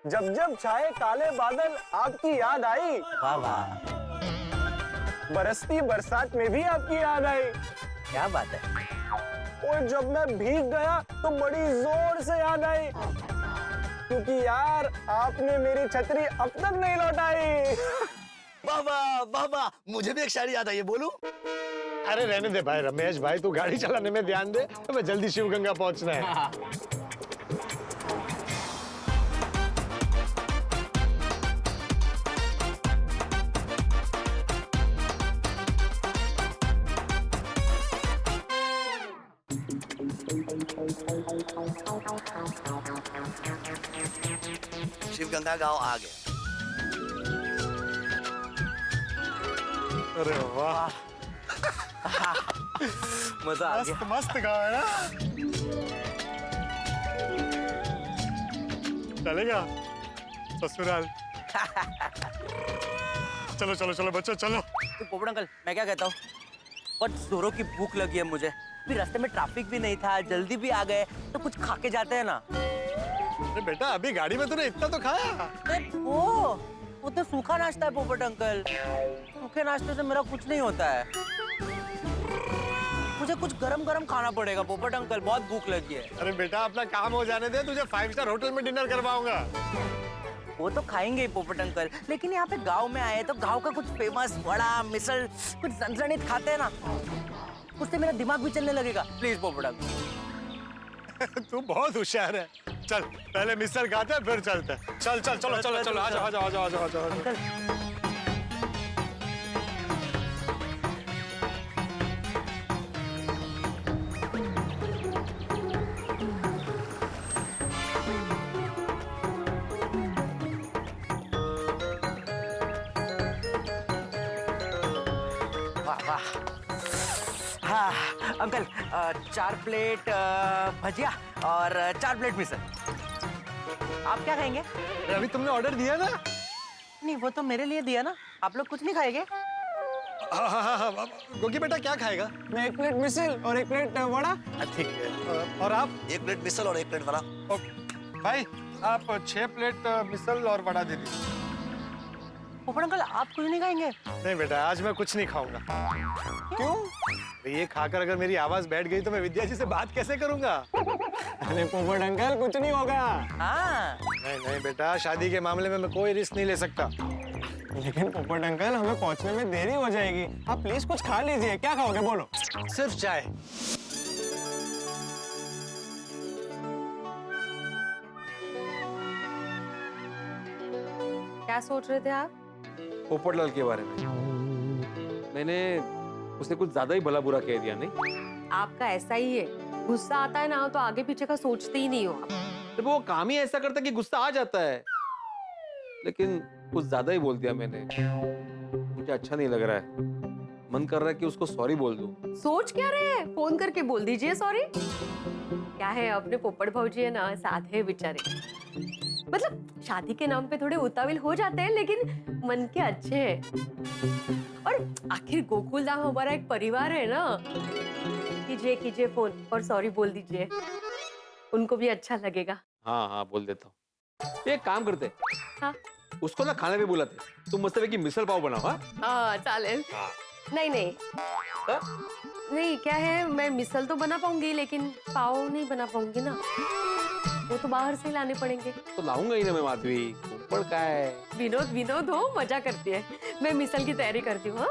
Speaker 8: जब जब छाए काले बादल आपकी याद आई।
Speaker 6: वाह वाह।
Speaker 8: बरसती बरसात में भी आपकी याद आई।
Speaker 6: क्या बात है।
Speaker 8: और जब मैं भीग गया तो बड़ी जोर से याद आई। क्योंकि यार आपने मेरी छतरी अब तक नहीं लौटाई।
Speaker 12: बाबा बाबा, मुझे भी एक शायरी याद आई है, बोलूं?
Speaker 4: अरे रहने दे भाई रमेश भाई, तू गाड़ी चलाने में ध्यान दे, हमें जल्दी शिवगंगा पहुंचना है।
Speaker 12: शिवगंगा गांव आ गया।
Speaker 4: अरे वाह,
Speaker 6: मजा आ गया।
Speaker 4: मस्त मस्त गाँव है ना। चलेगा ससुराल। चलो चलो चलो बच्चों चलो।
Speaker 6: तो पोपट अंकल, मैं क्या कहता हूँ, बहुत जोरों की भूख लगी है मुझे। फिर रास्ते में ट्रैफिक भी नहीं था, जल्दी भी आ गए, तो कुछ खा के जाते हैं ना।
Speaker 4: अरे बेटा अभी गाड़ी में तूने इतना तो खाया।
Speaker 6: वो तो सूखा नाश्ता है पोपट अंकल। सूखे नाश्ते से मेरा कुछ नहीं होता है। मुझे कुछ गरम गरम खाना पड़ेगा पोपट अंकल, बहुत भूख लगी है।
Speaker 4: अरे बेटा अपना काम हो जाने दे, तुझे 5 स्टार होटल में डिनर करवाऊंगा।
Speaker 6: वो तो खाएंगे ही पोपट अंकल, लेकिन यहाँ पे गांव में आए तो गांव का कुछ फेमस वड़ा मिसल कुछ सनसनीत खाते हैं ना, उससे मेरा दिमाग भी चलने लगेगा। प्लीज पोपट अंकल।
Speaker 4: तू बहुत होशियार है। चल पहले मिसल खाते हैं फिर चलते हैं। चल चल चलो चलो चलो आ जाओ आ जाओ आ जाओ आ जाओ।
Speaker 6: अंकल हाँ अंकल, 4 प्लेट भजिया और 4 प्लेट मिसल। आप क्या खाएंगे?
Speaker 4: अभी तुमने ऑर्डर दिया ना?
Speaker 6: नहीं, वो तो मेरे लिए दिया ना। आप लोग कुछ नहीं खाएंगे?
Speaker 4: हाँ, गोगी बेटा क्या खाएगा?
Speaker 8: मैं 1 प्लेट मिसल और 1 प्लेट वड़ा।
Speaker 4: ठीक है। और आप?
Speaker 12: 1 प्लेट मिसल और 1 प्लेट वड़ा।
Speaker 4: भाई आप 6 प्लेट मिसल और वड़ा दे दीजिए।
Speaker 6: पोपट अंकल, आप कुछ नहीं खाएंगे?
Speaker 4: नहीं बेटा आज मैं कुछ नहीं खाऊंगा। क्यों? ये खाकर अगर मेरी आवाज बैठ गई तो मैं विद्या जी से बात कैसे करूंगा?
Speaker 8: अरे पोपट अंकल कुछ नहीं होगा।
Speaker 6: हाँ।
Speaker 4: नहीं नहीं बेटा, शादी के मामले में मैं कोई रिस्क नहीं ले सकता।
Speaker 8: लेकिन पोपट अंकल हमें पहुंचने में देरी हो जाएगी, आप प्लीज कुछ खा लीजिए। क्या खाओगे बोलो?
Speaker 4: सिर्फ चाय।
Speaker 3: क्या सोच रहे थे आप?
Speaker 2: पोपटलाल के बारे में मैंने उसने कुछ ज्यादा ही भला बुरा कह दिया नहीं?
Speaker 3: आपका ऐसा ही है, गुस्सा आता है ना तो आगे पीछे का सोचते ही नहीं हो आप।
Speaker 2: तो वो काम ही ऐसा करता है कि गुस्सा आ जाता है, लेकिन कुछ ज्यादा ही बोल दिया मैंने। मुझे अच्छा नहीं लग रहा है, मन कर रहा है कि उसको सॉरी बोल दूं।
Speaker 3: सोच क्या रहे हैं? फोन करके बोल दीजिए सॉरी। क्या है, अपने पोपट भाऊजी है ना, साधे बेचारे, मतलब शादी के नाम पे थोड़े उतावल हो जाते हैं, लेकिन मन के अच्छे हैं। और आखिर गोकुल धाम हमारा एक परिवार है ना। कीजिए कीजिए फोन और सॉरी बोल दीजिए, उनको भी अच्छा लगेगा।
Speaker 2: हाँ हाँ बोल देता हूँ। एक काम करते,
Speaker 3: हाँ
Speaker 2: उसको ना खाने पे बुलाते, तुम मस्त की मिसल पाव बनाओ।
Speaker 3: हाँ चालेल। नहीं नहीं नहीं, क्या है, मैं मिसल तो बना पाऊंगी लेकिन पाव नहीं बना पाऊंगी ना, वो तो बाहर से लाने पड़ेंगे।
Speaker 2: तो लाऊंगा ही ना मैं माधवी, ऊपर का है।
Speaker 3: विनोद विनोद हो, मजा करती है। मैं मिसल की तैयारी करती हूँ।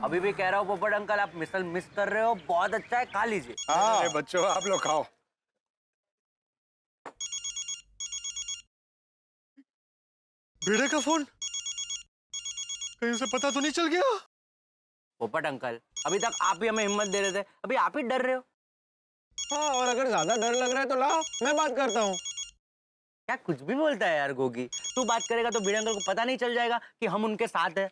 Speaker 6: अभी भी कह रहा हूँ पोपट अंकल, आप मिसल मिस कर रहे हो, बहुत अच्छा है, खा लीजिए।
Speaker 4: हाँ बच्चों आप लोग खाओ। बेटे का फोन, कहीं उसे पता तो नहीं चल गया?
Speaker 6: पोपट अंकल, अभी तक आप ही हमें हिम्मत दे रहे थे, अभी आप ही डर रहे हो।
Speaker 8: हाँ, और अगर ज्यादा डर लग रहा है तो लाओ मैं बात करता हूँ।
Speaker 6: क्या कुछ भी बोलता है यार गोगी, तू बात करेगा तो भिड़े अंकल को पता नहीं चल जाएगा कि हम उनके साथ हैं।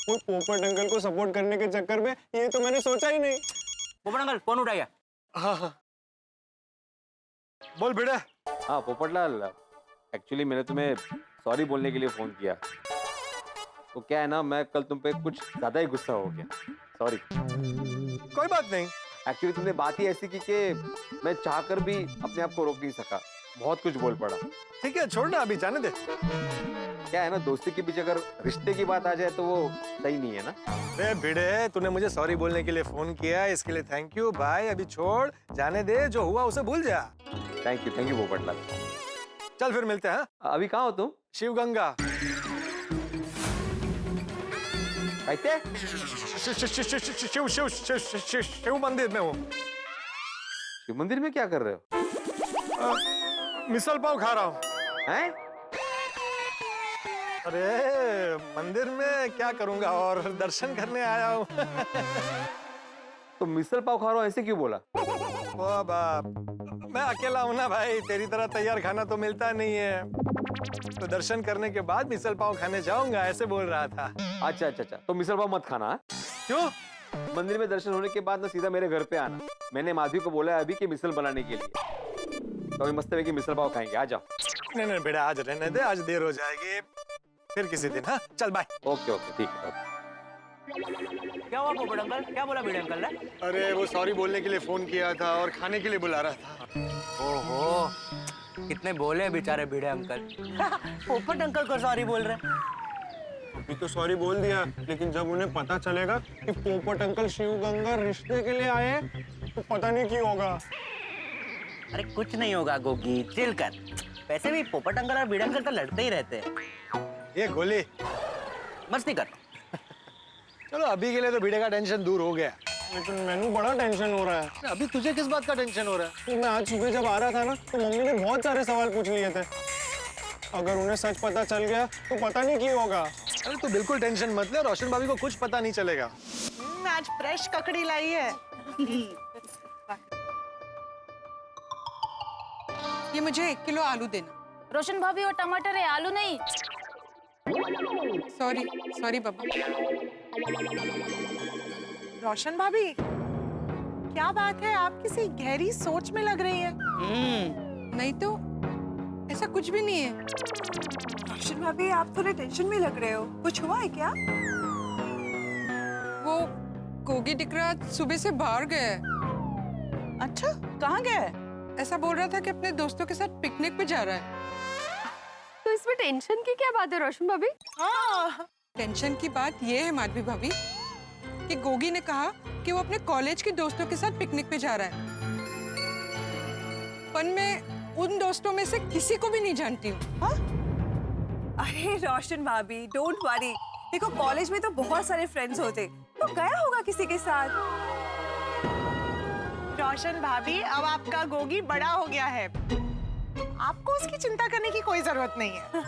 Speaker 8: वो पोपट अंकल को सपोर्ट करने के चक्कर में ये तो मैंने सोचा ही नहीं।
Speaker 6: पोपट अंकल फोन उठाइए।
Speaker 4: हाँ हाँ बोल बेटा।
Speaker 2: हाँ पोपटलाल, एक्चुअली मैंने तुम्हें सॉरी बोलने के लिए फोन किया। तो क्या है ना, मैं कल तुम पे कुछ ज्यादा ही गुस्सा हो गया, सॉरी।
Speaker 4: कोई बात नहीं।
Speaker 2: एक्चुअली तुमने बात ही ऐसी की कि मैं चाहकर भी अपने आप को रोक नहीं सका, बहुत कुछ बोल पड़ा।
Speaker 4: ठीक है छोड़ ना, अभी जाने दे।
Speaker 2: क्या है ना, दोस्ती के बीच अगर रिश्ते की बात आ जाए तो वो सही नहीं है ना।
Speaker 7: अरे भिड़े, तूने मुझे सॉरी बोलने के लिए फोन किया, इसके लिए थैंक यू भाई। अभी छोड़, जाने दे, जो हुआ उसे भूल जा।
Speaker 2: Thank you Popatlal.
Speaker 7: चल फिर मिलते हैं। हाँ?
Speaker 2: अभी कहाँ हो तुम?
Speaker 7: शिवगंगा।
Speaker 2: कहते
Speaker 7: शिव मंदिर में हूँ।
Speaker 2: शिव मंदिर में क्या कर रहे हो?
Speaker 7: मिसल पाव खा रहा हूँ।
Speaker 2: हैं?
Speaker 7: अरे मंदिर में क्या करूंगा, और दर्शन करने आया हूँ।
Speaker 2: तो मिसल पाव खा रहा हो ऐसे क्यों बोला?
Speaker 7: ओ बाप, मैं अकेला हूँ ना भाई, तेरी तरह तैयार खाना तो मिलता नहीं है, तो दर्शन करने के बाद मिसल पाव खाने जाऊंगा, ऐसे बोल रहा था।
Speaker 2: अच्छा, तो मिसल पाव मत खाना।
Speaker 7: क्यों?
Speaker 2: मंदिर में दर्शन होने के बाद ना सीधा मेरे घर पे आना। मैंने माधवी को बोला है अभी कि मिसल बनाने के लिए, तो अभी मस्त है कि मिसल पाव खाएंगे। आ जाओ।
Speaker 7: नहीं बेटा, आज रहने दे, आज देर हो जाएगी, फिर किसी दिन। हाँ चल बाय।
Speaker 2: ओके ठीक है।
Speaker 6: क्या हुआ पोपट अंकल, क्या बोला भिड़े अंकल ने?
Speaker 7: अरे वो सॉरी बोलने के लिए फोन किया था और खाने के लिए बुला रहा था।
Speaker 6: ओहो, कितने बोले बेचारे भिड़े अंकल। पोपट अंकल को सॉरी बोल रहे।
Speaker 8: अभी तो सॉरी बोल दिया, लेकिन जब उन्हें पता चलेगा कि पोपट अंकल शिवगंगा रिश्ते के लिए आए तो पता नहीं क्या होगा।
Speaker 6: अरे कुछ नहीं होगा गोगी, चिल कर। वैसे भी पोपट अंकल और भिड़े अंकल तो लड़ते ही रहते हैं।
Speaker 7: ये गोली
Speaker 6: मस्ती कर।
Speaker 7: चलो अभी के लिए तो भिड़े का टेंशन दूर हो गया,
Speaker 8: लेकिन मैंने बड़ा टेंशन हो रहा है।
Speaker 7: अभी तुझे किस बात का टेंशन हो रहा है?
Speaker 8: तो मैं आज सुबह जब आ रहा था ना, तो मम्मी ने बहुत सारे सवाल पूछ लिए थे। अगर उन्हें सच पता चल गया तो पता नहीं क्या होगा।
Speaker 7: अरे तू बिल्कुल टेंशन मत ले, रोशन भाभी को कुछ पता नहीं चलेगा।
Speaker 9: आज फ्रेश ककड़ी लाई है।
Speaker 11: ये मुझे 1 किलो आलू देना।
Speaker 14: रोशन भाभी और टमाटर है, आलू नहीं।
Speaker 11: सॉरी बाबा।
Speaker 9: रोशन भाभी, क्या बात है, आप किसी गहरी सोच में लग रही हैं।
Speaker 11: नहीं तो ऐसा कुछ भी नहीं है।
Speaker 15: रोशन भाभी, आप थोड़े टेंशन में लग रहे हो, कुछ हुआ है क्या?
Speaker 11: वो गोगी टिकरा सुबह से बाहर गया है।
Speaker 9: अच्छा, कहाँ गया है?
Speaker 11: ऐसा बोल रहा था कि अपने दोस्तों के साथ पिकनिक पे जा रहा है।
Speaker 3: तो इसमें टेंशन की क्या बात है रोशन भाभी?
Speaker 11: हाँ, टेंशन की बात ये है माधवी भाभी कि गोगी ने कहा कि वो अपने कॉलेज के दोस्तों के साथ पिकनिक पे जा रहा है, पर मैं उन दोस्तों में से किसी को भी नहीं जानती हूँ। हाँ?
Speaker 15: अरे रोशन भाभी, डोंट वरी। देखो कॉलेज में तो बहुत सारे फ्रेंड्स होते, तो गया होगा किसी के साथ।
Speaker 9: रोशन भाभी, अब आपका गोगी बड़ा हो गया है, आपको उसकी चिंता करने की कोई जरूरत नहीं है।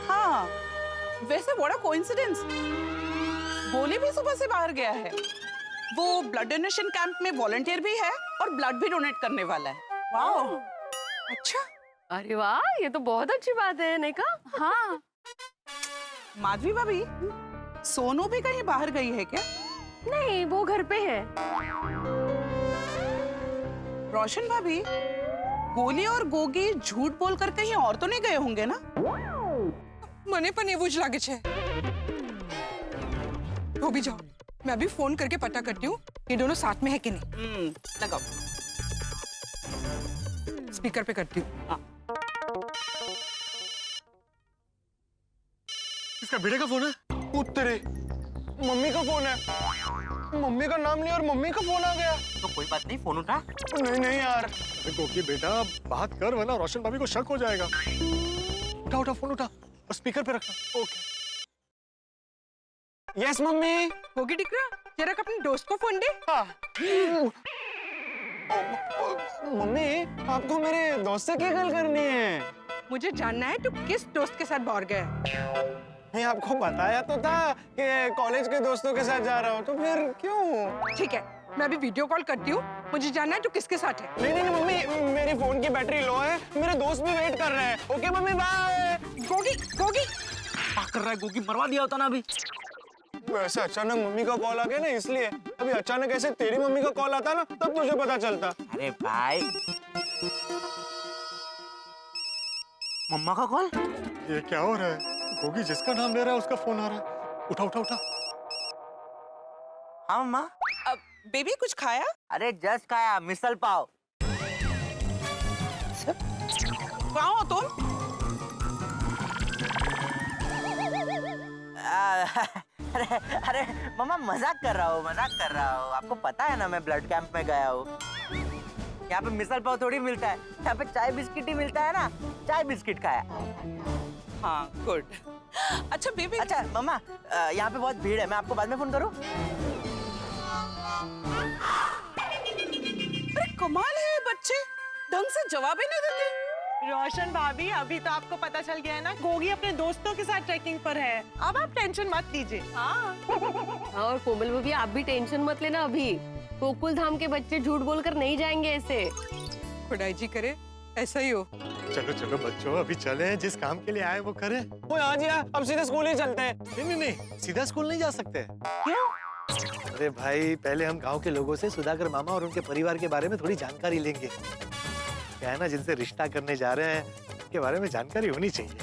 Speaker 9: हाँ, वैसे बड़ा कोइंसिडेंस, गोली भी सुबह से बाहर गया है। वो ब्लड डोनेशन कैंप में वॉलंटियर भी है और ब्लड भी डोनेट करने वाला है। वाह,
Speaker 11: अच्छा।
Speaker 3: अरे वाह, ये तो बहुत अच्छी बात है, नहीं कहा?
Speaker 9: हाँ। माधवी भाभी, सोनू भी कहीं बाहर गई है क्या?
Speaker 3: नहीं, वो घर पे है।
Speaker 9: रोशन भाभी, गोली और गोगी झूठ बोलकर कहीं और तो नहीं गए होंगे ना?
Speaker 11: मने पण એવું જ લાગે છે। तो भी जाओ, मैं अभी फोन करके पता करती हूँ ये दोनों साथ में है कि नहीं।
Speaker 9: लगाओ।
Speaker 11: स्पीकर पे करती हूँ।
Speaker 7: इसका भिड़े का फोन है?
Speaker 8: तेरे मम्मी का फोन है। मम्मी का नाम लिया और मम्मी का फोन आ गया।
Speaker 6: तो कोई बात नहीं, फोन उठा।
Speaker 8: नहीं यार।
Speaker 7: अरे गोगी बेटा, बात कर वरना रोशन भाभी को शक हो जाएगा। उठा फोन उठा और स्पीकर पे रखना।
Speaker 8: Okay. Yes mummy.
Speaker 11: Gogi Tikra, जरा अपने दोस्त को फोन दे।
Speaker 8: हाँ। मम्मी, आपको मेरे दोस्त से क्या गल करनी है?
Speaker 11: मुझे जानना है तू किस दोस्त के साथ बाहर गया।
Speaker 8: मैं आपको बताया तो था कि कॉलेज के दोस्तों के साथ जा रहा हूँ, तो फिर क्यों?
Speaker 11: ठीक है, मैं अभी वीडियो कॉल करती हूँ, मुझे जानना है तू किसके साथ है।
Speaker 8: नहीं मम्मी, मेरी फोन की बैटरी लो है, मेरे दोस्त भी वेट कर रहे हैं। Okay mummy, bye.
Speaker 11: गोगी
Speaker 6: क्या कर रहा है गोगी, मरवा दिया होता ना अभी।
Speaker 8: वैसे अचानक मम्मी का कॉल आ गया ना, इसलिए। अभी अचानक ऐसे तेरी मम्मी का कॉल आता ना, तब तुझे पता चलता।
Speaker 6: अरे भाई, मम्मा का कॉल?
Speaker 7: ये क्या हो रहा है? गोगी जिसका नाम ले रहा है उसका फोन आ रहा है। उठा।
Speaker 6: हाँ मम्मा।
Speaker 9: बेबी कुछ खाया?
Speaker 6: अरे जस्ट खाया, मिसल पाव।
Speaker 9: कहाँ हो तुम?
Speaker 6: अरे अरे मामा मजाक कर रहा हूँ, मजाक कर रहा हूँ। आपको पता है ना मैं ब्लड कैंप में गया हूँ। यहाँ पे मिसल पाव थोड़ी मिलता है, यहाँ पे चाय बिस्किट ही मिलता है ना। चाय बिस्किट खाया।
Speaker 9: हाँ गुड। अच्छा बेबी।
Speaker 6: अच्छा मामा, यहाँ पे बहुत भीड़ है, मैं आपको बाद में फोन करूँ?
Speaker 9: अरे कमाल है ये बच्चे, ढंग से जवाब ही नहीं देते। रोशन भाभी, अभी तो आपको पता चल गया है ना, गोगी अपने दोस्तों के साथ ट्रैकिंग पर है। अब आप टेंशन मत लीजिए। हाँ।
Speaker 3: और कोमल भाभी आप भी टेंशन मत लेना, अभी गोकुल धाम के बच्चे झूठ बोलकर नहीं जाएंगे ऐसे।
Speaker 11: खुदाई जी करे ऐसा ही हो।
Speaker 4: चलो चलो बच्चों, अभी चले, जिस काम के लिए आए वो करें।
Speaker 8: वो हाँ जी हाँ, अब सीधे स्कूल ही चलते हैं।
Speaker 4: नहीं, सीधा स्कूल नहीं जा सकते। क्यों? अरे भाई, पहले हम गांव के लोगों से सुधाकर मामा और उनके परिवार के बारे में थोड़ी जानकारी लेंगे। क्या है ना, जिनसे रिश्ता करने जा रहे हैं उनके बारे में जानकारी होनी चाहिए।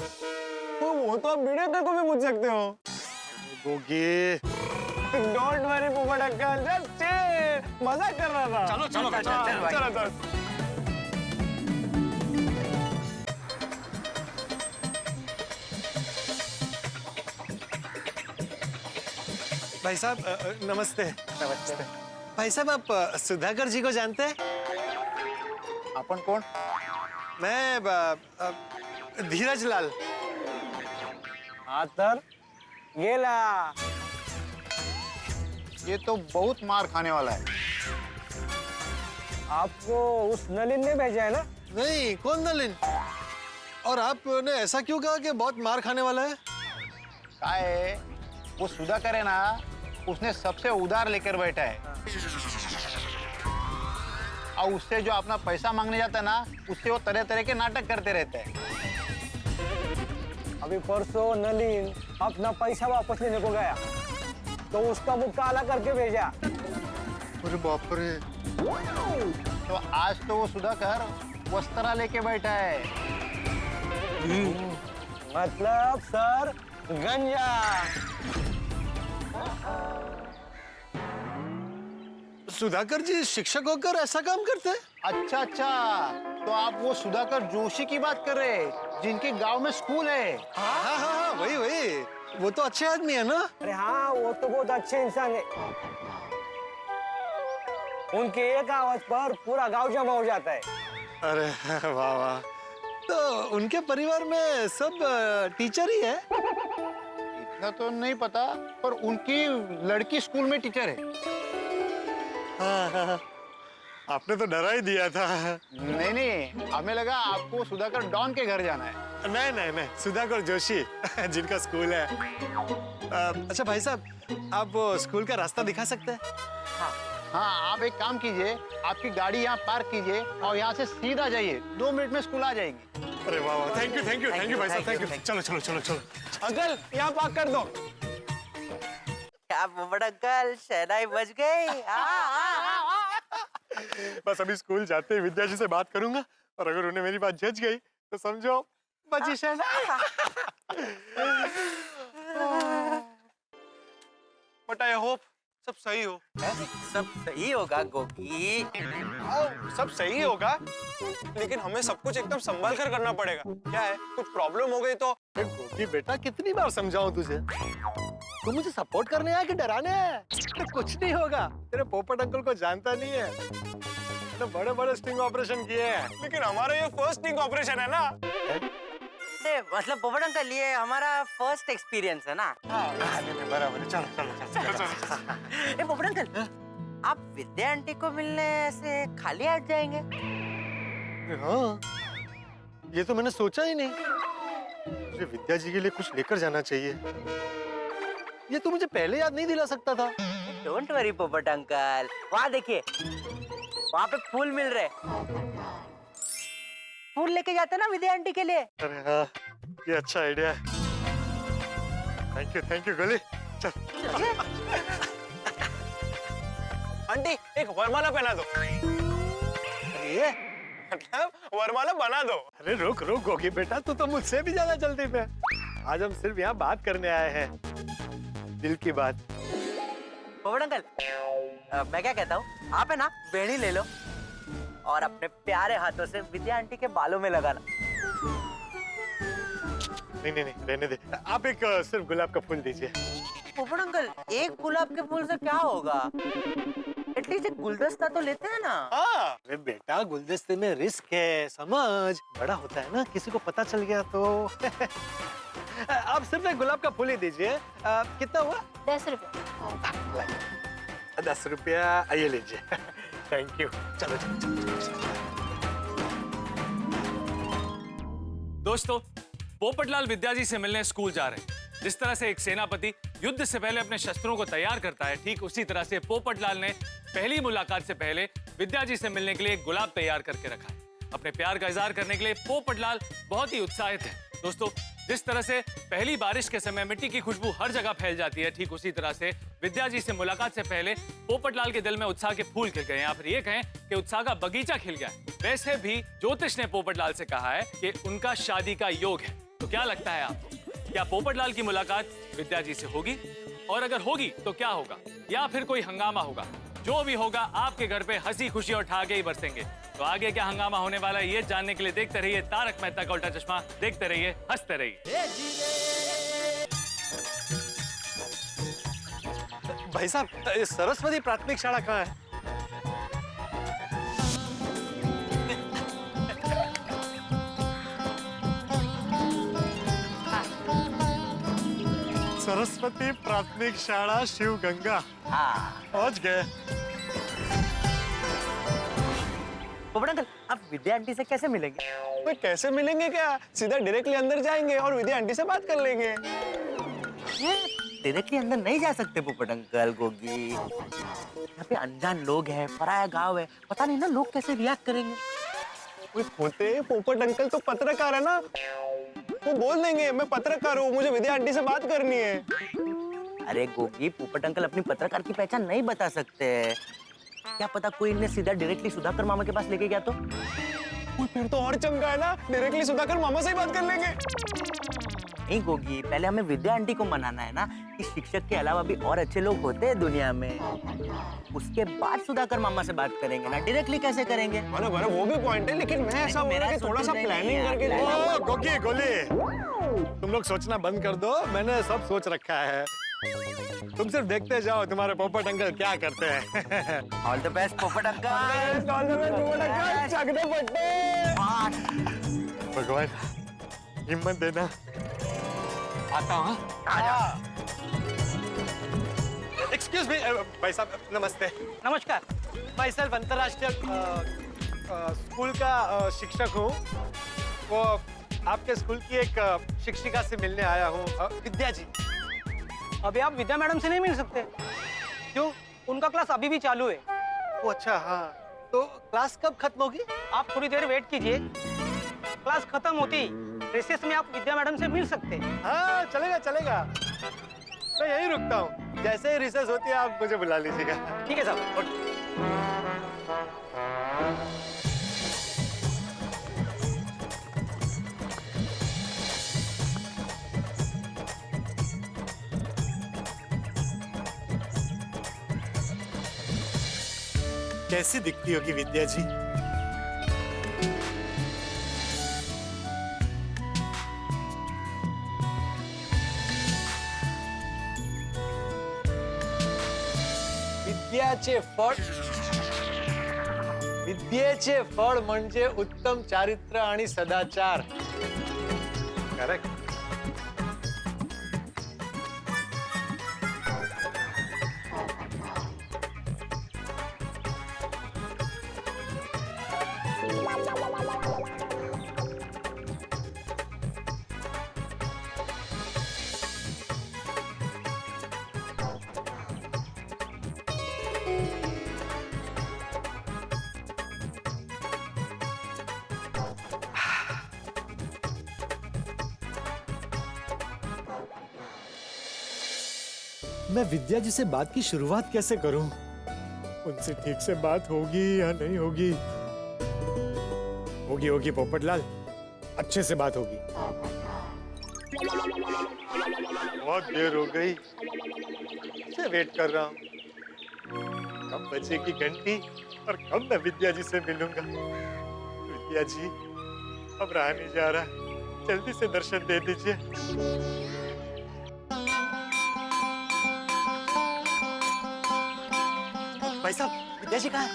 Speaker 8: तो वो तो आप वीडियो कॉल को भी पूछ सकते हो।
Speaker 4: गोगी,
Speaker 8: डोंट वरी पोपट अंकल, जस्ट चिल, मजाक कर रहा था।
Speaker 4: चलो चलो
Speaker 8: चलो।
Speaker 4: भाई साहब नमस्ते। नमस्ते भाई साहब, आप सुधाकर जी को जानते हैं?
Speaker 7: अपन कौन?
Speaker 4: मैं धीरज लाल।
Speaker 8: आतर गेला।
Speaker 7: ये तो बहुत मार खाने वाला है।
Speaker 8: आपको उस नलिन ने भेजा है ना?
Speaker 4: नहीं, कौन नलिन? और आपने ऐसा क्यों कहा कि बहुत मार खाने वाला है?
Speaker 7: क्या है, वो सुधाकर है ना, उसने सबसे उधार लेकर बैठा है। और उससे जो अपना पैसा मांगने जाता है ना, उससे वो तरह तरह के नाटक करते रहते हैं।
Speaker 8: अभी परसों नलिन अपना पैसा वापस लेने को गया तो उसका मुंह काला करके भेजा।
Speaker 4: अरे बाप रे।
Speaker 7: तो आज तो वो सुधाकर वस्त्रा लेके बैठा है।
Speaker 8: मतलब सर गंजा।
Speaker 4: सुधाकर जी शिक्षक होकर ऐसा काम करते हैं?
Speaker 7: अच्छा, तो आप वो सुधाकर जोशी की बात कर रहे हैं, जिनके गांव में स्कूल है।
Speaker 4: हाँ, वही। वो तो अच्छे आदमी है ना?
Speaker 8: अरे हाँ, वो तो बहुत अच्छे इंसान है। उनके एक आवाज पर पूरा गांव जमा हो जाता है।
Speaker 4: अरे वाह वाह। तो उनके परिवार में सब टीचर ही है?
Speaker 7: इतना तो नहीं पता, पर उनकी लड़की स्कूल में टीचर है।
Speaker 4: हाँ, आपने तो डरा ही दिया था।
Speaker 7: नहीं, हमें लगा आपको सुधाकर डॉन के घर जाना है।
Speaker 4: नहीं, सुधाकर जोशी जिनका स्कूल है। अच्छा भाई साहब, आप वो स्कूल का रास्ता दिखा सकते हैं?
Speaker 7: हाँ, आप एक काम कीजिए, आपकी गाड़ी यहाँ पार्क कीजिए और यहाँ से सीधा जाइए, 2 मिनट में स्कूल आ जाएगी।
Speaker 4: अरे वाह, थैंक यू भाई साहब, थैंक यू। चलो।
Speaker 8: अंकल यहाँ पार्क कर दो।
Speaker 6: क्या पोपट अंकल, शहनाई बज गई।
Speaker 4: बस अभी स्कूल जाते ही विद्या जी से बात करूंगा, और अगर उन्हें मेरी बात जच गई तो समझो बची शहनाई।
Speaker 8: बट आई होप सब सही हो।
Speaker 6: सब सही होगा गोगी।
Speaker 8: सब सही होगा, लेकिन हमें सब कुछ एकदम संभाल कर करना पड़ेगा। क्या है, कुछ प्रॉब्लम हो गई तो?
Speaker 4: गोगी बेटा, कितनी बार समझाऊं तुझे? तू मुझे सपोर्ट करने आया कि डराने आया? तो कुछ नहीं होगा, तेरे पोपट अंकल को जानता नहीं है, तो बड़े स्टिंग ऑपरेशन किए हैं।
Speaker 8: लेकिन हमारा ये फर्स्ट स्टिंग ऑपरेशन है ना।
Speaker 6: मतलब पोपट अंकल, ये हमारा फर्स्ट एक्सपीरियंस है ना।
Speaker 4: बराबर, चलो।
Speaker 6: पोपट अंकल, आप विद्या आंटी को मिलने से खाली हाथ जाएंगे?
Speaker 4: हाँ, ये तो मैंने सोचा ही नहीं। मुझे विद्या जी के लिए कुछ लेकर जाना चाहिए। ये तो मुझे पहले याद नहीं दिला सकता था।
Speaker 6: डोंट वरी पोपट अंकल, वहाँ देखिए, वहाँ पे फूल मिल रहे। फूल लेके जाते ना विद्या आंटी के लिए।
Speaker 4: अरे हाँ, ये अच्छा आइडिया है। थैंक यू गोली। चल।
Speaker 8: आंटी एक वरमाला पहना दो।
Speaker 4: ये
Speaker 8: मतलब वरमाला बना दो।
Speaker 4: अरे रुक गोगी बेटा, तू तो मुझसे भी ज्यादा जल्दी पे। आज हम सिर्फ यहाँ बात करने आए हैं, दिल की बात।
Speaker 6: पोपट अंकल, मैं क्या कहता हूँ, आप है ना बेड़ी ले लो और अपने प्यारे हाथों से विद्या आंटी के बालों में लगाना।
Speaker 4: नहीं नहीं नहीं, रहने दे। आप एक सिर्फ गुलाब का फूल दीजिए।
Speaker 6: पोपट अंकल, एक गुलाब के फूल से क्या होगा? एटलीस्ट एक गुलदस्ता तो लेते हैं ना।
Speaker 7: हाँ अरे बेटा, गुलदस्ते में रिस्क है, समझ। बड़ा होता है ना, किसी को पता चल गया तो। आप सिर्फ एक गुलाब का फूल ही दीजिए। कितना हुआ?
Speaker 14: 10 रुपए।
Speaker 7: 10 रुपया, आइए लीजिए। Thank you. चलो चलो चलो, चलो।
Speaker 5: दोस्तों, पोपटलाल विद्या जी से मिलने स्कूल जा रहे हैं। जिस तरह से एक सेनापति युद्ध से पहले अपने शस्त्रों को तैयार करता है, ठीक उसी तरह से पोपटलाल ने पहली मुलाकात से पहले विद्या जी से मिलने के लिए एक गुलाब तैयार करके रखा है। अपने प्यार का इजहार करने के लिए पोपटलाल बहुत ही उत्साहित है। दोस्तों, जिस तरह से पहली बारिश के समय मिट्टी की खुशबू हर जगह फैल जाती है, ठीक उसी तरह से विद्या जी से मुलाकात से पहले पोपटलाल के दिल में उत्साह के फूल खिल गए, या फिर ये कहें कि उत्साह का बगीचा खिल गया। वैसे भी ज्योतिष ने पोपटलाल से कहा है कि उनका शादी का योग है। तो क्या लगता है आपको, क्या पोपटलाल की मुलाकात विद्या जी से होगी? और अगर होगी तो क्या होगा, या फिर कोई हंगामा होगा? जो भी होगा, आपके घर पे हंसी खुशी और ठहाके ही बरसेंगे। तो आगे क्या हंगामा होने वाला है, ये जानने के लिए देखते रहिए तारक मेहता का उल्टा चश्मा। देखते रहिए, हंसते रहिए।
Speaker 7: भाई साहब, सरस्वती प्राथमिक शाला कहाँ है? सरस्वती प्राथमिक शाला शिव गंगा।
Speaker 6: हाँ,
Speaker 7: पहुंच गए।
Speaker 6: पोपट अंकल, आप विद्या आंटी से कैसे मिलेंगे?
Speaker 8: वे कैसे मिलेंगे क्या? सीधा डायरेक्टली अंदर जाएंगे और विद्या आंटी से बात कर लेंगे।
Speaker 6: ये डायरेक्टली अंदर नहीं जा सकते पोपट अंकल, गोगी। यहाँ पे अनजान लोग हैं, पराया गांव है, पता नहीं ना लोग कैसे रिएक्ट करेंगे।
Speaker 8: वे होते पोपट अंकल तो पत्रकार है ना, वो बोल देंगे मैं पत्रकार हूँ, मुझे विद्या आंटी से बात करनी है।
Speaker 6: अरे गोगी, पोपट अंकल अपनी पत्रकार की पहचान नहीं बता सकते। क्या पता कोई इन्हें सीधा डायरेक्टली सुधाकर मामा के पास लेके गया तो?
Speaker 8: फिर तो और चमका है ना, डायरेक्टली सुधाकर मामा से ही बात कर लेंगे।
Speaker 6: नहीं गोगी, पहले हमें विद्या आंटी को मनाना है ना कि शिक्षक के अलावा भी और अच्छे लोग होते हैं दुनिया में। उसके बाद सुधाकर मामा से बात करेंगे ना, डायरेक्टली कैसे करेंगे?
Speaker 8: बराबर, वो भी पॉइंट है, लेकिन मैं ऐसा बोल रहा कि थोड़ा सा प्लानिंग करके।
Speaker 4: ओ, गोगी गोली, तुम लोग सोचना बंद कर दो, मैंने सब सोच रखा है। तुम सिर्फ देखते जाओ तुम्हारे पोपट अंकल क्या करते हैं।
Speaker 6: ऑल द बेस्ट पोपट अंकल।
Speaker 8: ऑल द बेस्ट पोपट अंकल, चक दे फट्टे।
Speaker 4: भगवान हिम्मत देना।
Speaker 7: आता हूँ। एक्सक्यूज मी, भाई साहब नमस्ते।
Speaker 6: नमस्कार।
Speaker 7: मैं सेल्फ अंतर्राष्ट्रीय स्कूल का शिक्षक हूँ। वो आपके स्कूल की एक शिक्षिका से मिलने आया हूँ, विद्या जी।
Speaker 16: अभी आप विद्या मैडम से नहीं मिल सकते। क्यों? उनका क्लास अभी भी चालू है।
Speaker 7: ओ अच्छा, हाँ। तो क्लास कब खत्म होगी?
Speaker 16: आप थोड़ी देर वेट कीजिए, क्लास खत्म होती रिसेस में आप विद्या मैडम से मिल सकते हैं।
Speaker 7: हाँ चलेगा चलेगा, मैं यहीं रुकता हूँ। जैसे ही रिसेस होती है आप मुझे बुला लीजिएगा।
Speaker 16: ठीक है साहब।
Speaker 4: कैसी दिखती होगी विद्या जी?
Speaker 7: विद्येचे फळ म्हणजे उत्तम चारित्र्य आणि सदाचार। करेक्ट।
Speaker 4: मैं विद्या जी से बात की शुरुआत कैसे करूं? उनसे ठीक से बात होगी या नहीं होगी? होगी होगी पोपटलाल, अच्छे से बात होगी। बहुत देर हो गई, से वेट कर रहा हूँ। कब बजेगी घंटी और कब मैं विद्या जी से मिलूंगा? विद्या जी, अब रहा नहीं जा रहा, जल्दी से दर्शन दे दीजिए। भाई साहब, विद्या जी कहाँ है?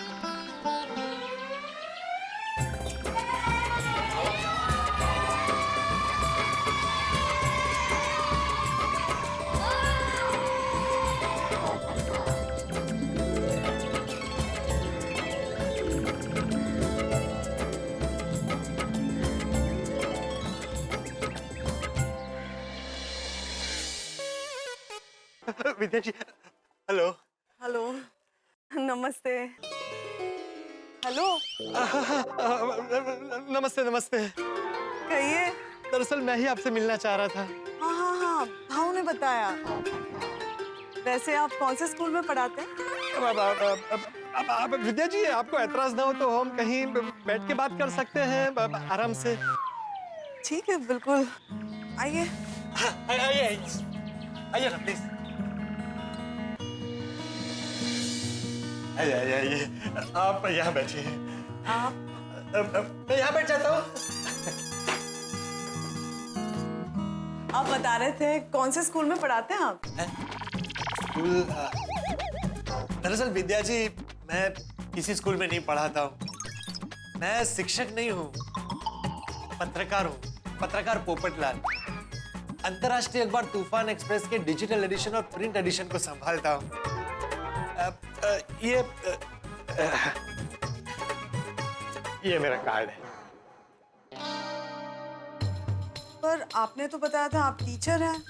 Speaker 4: विद्या जी, हेलो।
Speaker 15: हेलो, नमस्ते। हेलो,
Speaker 4: नमस्ते नमस्ते।
Speaker 15: कहिए।
Speaker 4: दरअसल मैं ही आपसे मिलना चाह रहा था।
Speaker 15: हाँ हाँ हाँ, भाव ने बताया। वैसे आप कौन से स्कूल में पढ़ाते हैं?
Speaker 4: अब विद्या जी, आपको ऐतराज ना हो तो हम कहीं बैठ के बात कर सकते हैं आराम से।
Speaker 15: ठीक है, बिल्कुल। आइए।
Speaker 4: आइए आइए ना प्लीज। आइए, आप यहाँ बैठिए। मैं यहाँ बैठ जाता हूँ।
Speaker 15: आप बता रहे थे कौन से स्कूल में पढ़ाते हैं आप?
Speaker 4: स्कूल, दरअसल विद्या जी, मैं किसी स्कूल में नहीं पढ़ाता हूँ। मैं शिक्षक नहीं हूँ, पत्रकार हूँ। पत्रकार पोपटलाल। अंतर्राष्ट्रीय अखबार तूफान एक्सप्रेस के डिजिटल एडिशन और प्रिंट एडिशन को संभालता हूँ। ये मेरा कार्ड है।
Speaker 15: पर आपने तो बताया था आप टीचर हैं।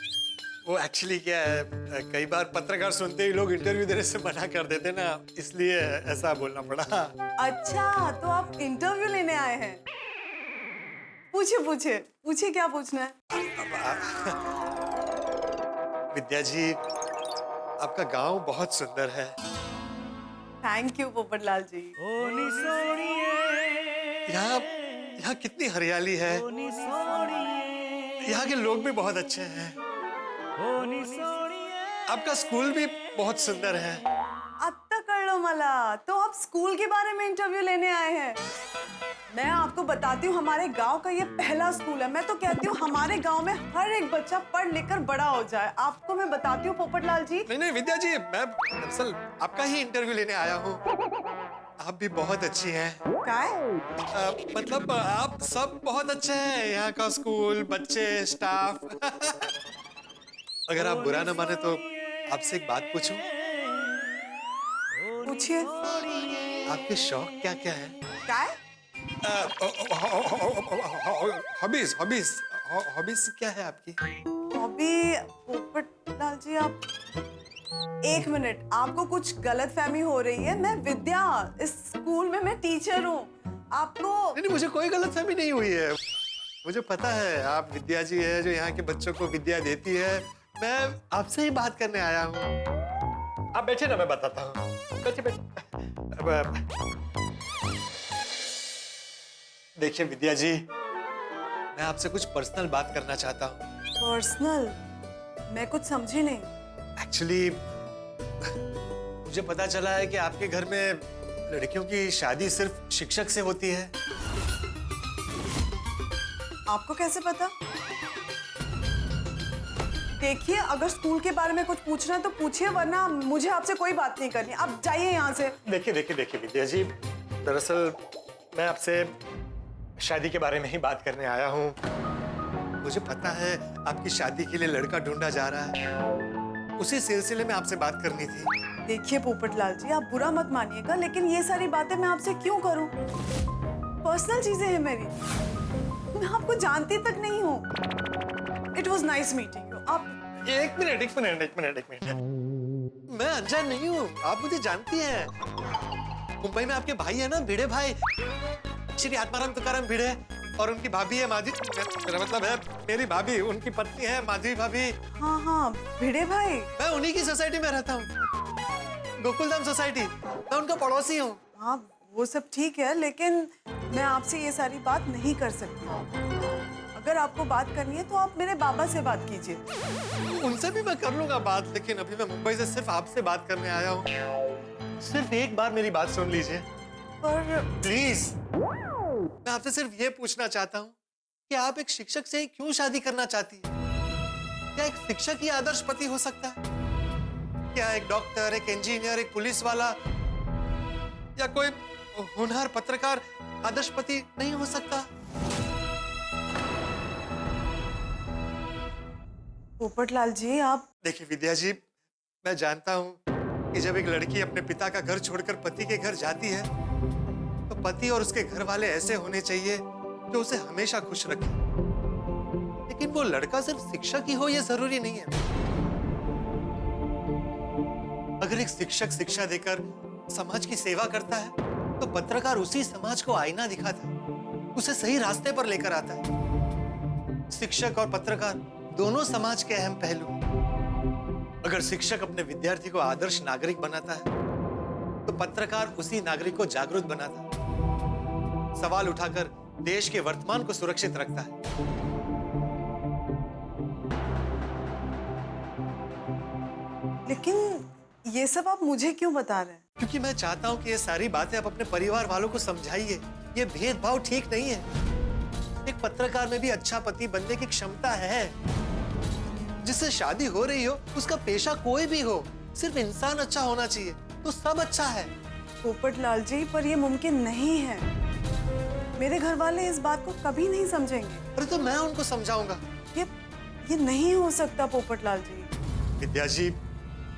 Speaker 4: वो एक्चुअली क्या है, कई बार पत्रकार सुनते ही लोग इंटरव्यू देने से मना कर देते ना, इसलिए ऐसा बोलना पड़ा।
Speaker 15: अच्छा, तो आप इंटरव्यू लेने आए हैं? पूछिए पूछिए पूछिए, क्या पूछना है?
Speaker 4: विद्या जी, आपका गांव बहुत सुंदर है।
Speaker 15: थैंक यू पोपटलाल जी।
Speaker 4: यहाँ कितनी हरियाली है। यहाँ के लोग भी बहुत अच्छे हैं। आपका स्कूल भी बहुत सुंदर है।
Speaker 15: आता कर लो मला, तो आप स्कूल के बारे में इंटरव्यू लेने आए हैं? मैं आपको बताती हूँ, हमारे गांव का ये पहला स्कूल है। मैं तो कहती हूँ हमारे गांव में हर एक बच्चा पढ़ लिख कर बड़ा हो जाए। आपको मैं बताती हूँ पोपटलाल जी।
Speaker 4: नहीं विद्या जी, मैं दरअसल आपका ही इंटरव्यू लेने आया हूँ। आप भी बहुत अच्छी हैं।
Speaker 15: क्या है?
Speaker 4: मतलब आप सब बहुत अच्छे हैं। यहाँ का स्कूल, बच्चे, स्टाफ। अगर आप बुरा न माने तो आपसे एक बात पूछूं?
Speaker 15: पूछिए।
Speaker 4: आपके शौक क्या क्या है?
Speaker 15: क्या है?
Speaker 4: हॉबीज हॉबीज हॉबीज क्या है आपकी?
Speaker 15: हॉबी पोपटलाल जी, आप एक मिनट, आपको कुछ गलतफहमी हो रही है। मैं विद्या, इस स्कूल में मैं टीचर हूँ। आपको
Speaker 4: नहीं, मुझे कोई गलतफहमी नहीं हुई है। मुझे पता है आप विद्या जी है जो यहाँ के बच्चों को विद्या देती है। मैं आपसे ही बात करने आया हूँ। आप बैठे ना, मैं बताता हूँ। बैठे। देखिए विद्या जी, मैं आपसे कुछ पर्सनल बात करना चाहता हूँ।
Speaker 15: पर्सनल? मैं कुछ समझी नहीं।
Speaker 4: एक्चुअली मुझे पता चला है कि आपके घर में लड़कियों की शादी सिर्फ शिक्षक से होती है।
Speaker 15: आपको कैसे पता? देखिए, अगर स्कूल के बारे में कुछ पूछना है तो पूछिए, वरना मुझे आपसे कोई बात नहीं करनी। आप जाइए यहाँ से।
Speaker 4: देखिए विद्या जी, दरअसल मैं आपसे शादी के बारे में ही बात करने आया हूँ। मुझे पता है आपकी शादी के लिए लड़का ढूंढा जा रहा है। उसी सिलसिले में आपसे बात करनी थी।
Speaker 15: देखिए पोपटलाल जी, आप बुरा मत मानिएगा, लेकिन ये सारी बातें मैं आपसे क्यों करूं? पर्सनल चीजें हैं मेरी। मैं आपको जानती तक नहीं हूँ। It was nice meeting you। आप
Speaker 4: एक मिनट। मैं अनजान नहीं हूँ, आप मुझे जानती हैं। मुंबई में आपके भाई है ना, भिड़े भाई, श्री आत्माराम तुकाराम भिड़े, और उनकी भाभी है माधवी, मेरा मतलब है मेरी भाभी, उनकी पत्नी है माधवी भाभी।
Speaker 15: हाँ, भिड़े भाई।
Speaker 4: मैं उन्हीं की सोसाइटी में रहता हूँ, गोकुलधाम सोसाइटी। मैं उनका पड़ोसी हूँ।
Speaker 15: हाँ, वो सब ठीक है, लेकिन मैं आपसे ये सारी बात नहीं कर सकती। अगर आपको बात करनी है तो आप मेरे बाबा से बात कीजिए।
Speaker 4: उनसे भी मैं कर लूंगा बात, लेकिन अभी मैं मुंबई से सिर्फ आपसे बात करने आया हूँ। सिर्फ एक बार मेरी बात सुन लीजिए
Speaker 15: पर
Speaker 4: प्लीज। मैं आपसे सिर्फ ये पूछना चाहता हूँ
Speaker 7: कि आप एक शिक्षक से क्यों शादी करना चाहती है? क्या एक शिक्षक ही आदर्श पति हो सकता है? क्या एक डॉक्टर, एक इंजीनियर, एक पुलिस वाला या कोई होनहार पत्रकार आदर्श पति नहीं हो सकता?
Speaker 15: पोपटलाल जी, आप
Speaker 7: देखिए विद्या जी, मैं जानता हूं कि जब एक लड़की अपने पिता का घर छोड़कर पति के घर जाती है तो पति और उसके घर वाले ऐसे होने चाहिए जो उसे हमेशा खुश रखे। लेकिन वो लड़का सिर्फ शिक्षक ही हो ये जरूरी नहीं है। अगर एक शिक्षक शिक्षा देकर समाज की सेवा करता है तो पत्रकार उसी समाज को आईना दिखाता है, उसे सही रास्ते पर लेकर आता है। शिक्षक और पत्रकार दोनों समाज के अहम पहलू। अगर शिक्षक अपने विद्यार्थी को आदर्श नागरिक बनाता है तो पत्रकार उसी नागरिक को जागरूक बनाता है, सवाल उठाकर देश के वर्तमान को सुरक्षित रखता है।
Speaker 15: लेकिन ये सब आप मुझे क्यों बता रहे हैं?
Speaker 7: क्योंकि मैं चाहता हूं कि ये सारी बातें आप अपने परिवार वालों को समझाइए। ये भेदभाव ठीक नहीं है। एक पत्रकार में भी अच्छा पति बनने की क्षमता है। जिससे शादी हो रही हो उसका पेशा कोई भी हो, सिर्फ इंसान अच्छा होना चाहिए तो सब अच्छा है।
Speaker 15: पोपटलाल जी, पर ये मुमकिन नहीं है। मेरे घर वाले इस बात को कभी नहीं समझेंगे।
Speaker 7: अरे तो मैं उनको समझाऊंगा।
Speaker 15: ये नहीं हो सकता पोपटलाल जी।
Speaker 7: विद्या जी,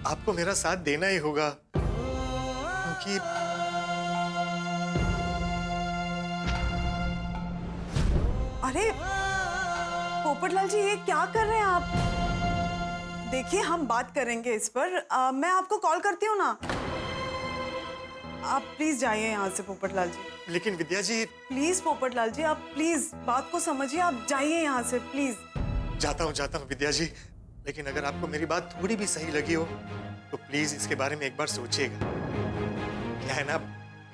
Speaker 7: आपको मेरा साथ देना ही होगा क्योंकि
Speaker 15: अरे पोपटलाल जी, ये क्या कर रहे हैं आप? देखिए, हम बात करेंगे इस पर। मैं आपको कॉल करती हूँ ना। आप प्लीज जाइए यहाँ से पोपटलाल जी।
Speaker 7: लेकिन विद्या जी।
Speaker 15: प्लीज पोपटलाल जी, आप प्लीज बात को समझिए। आप जाइए यहाँ से प्लीज।
Speaker 7: जाता हूँ विद्या जी। लेकिन अगर आपको मेरी बात थोड़ी भी सही लगी हो तो प्लीज इसके बारे में एक बार सोचिएगा। क्या है ना,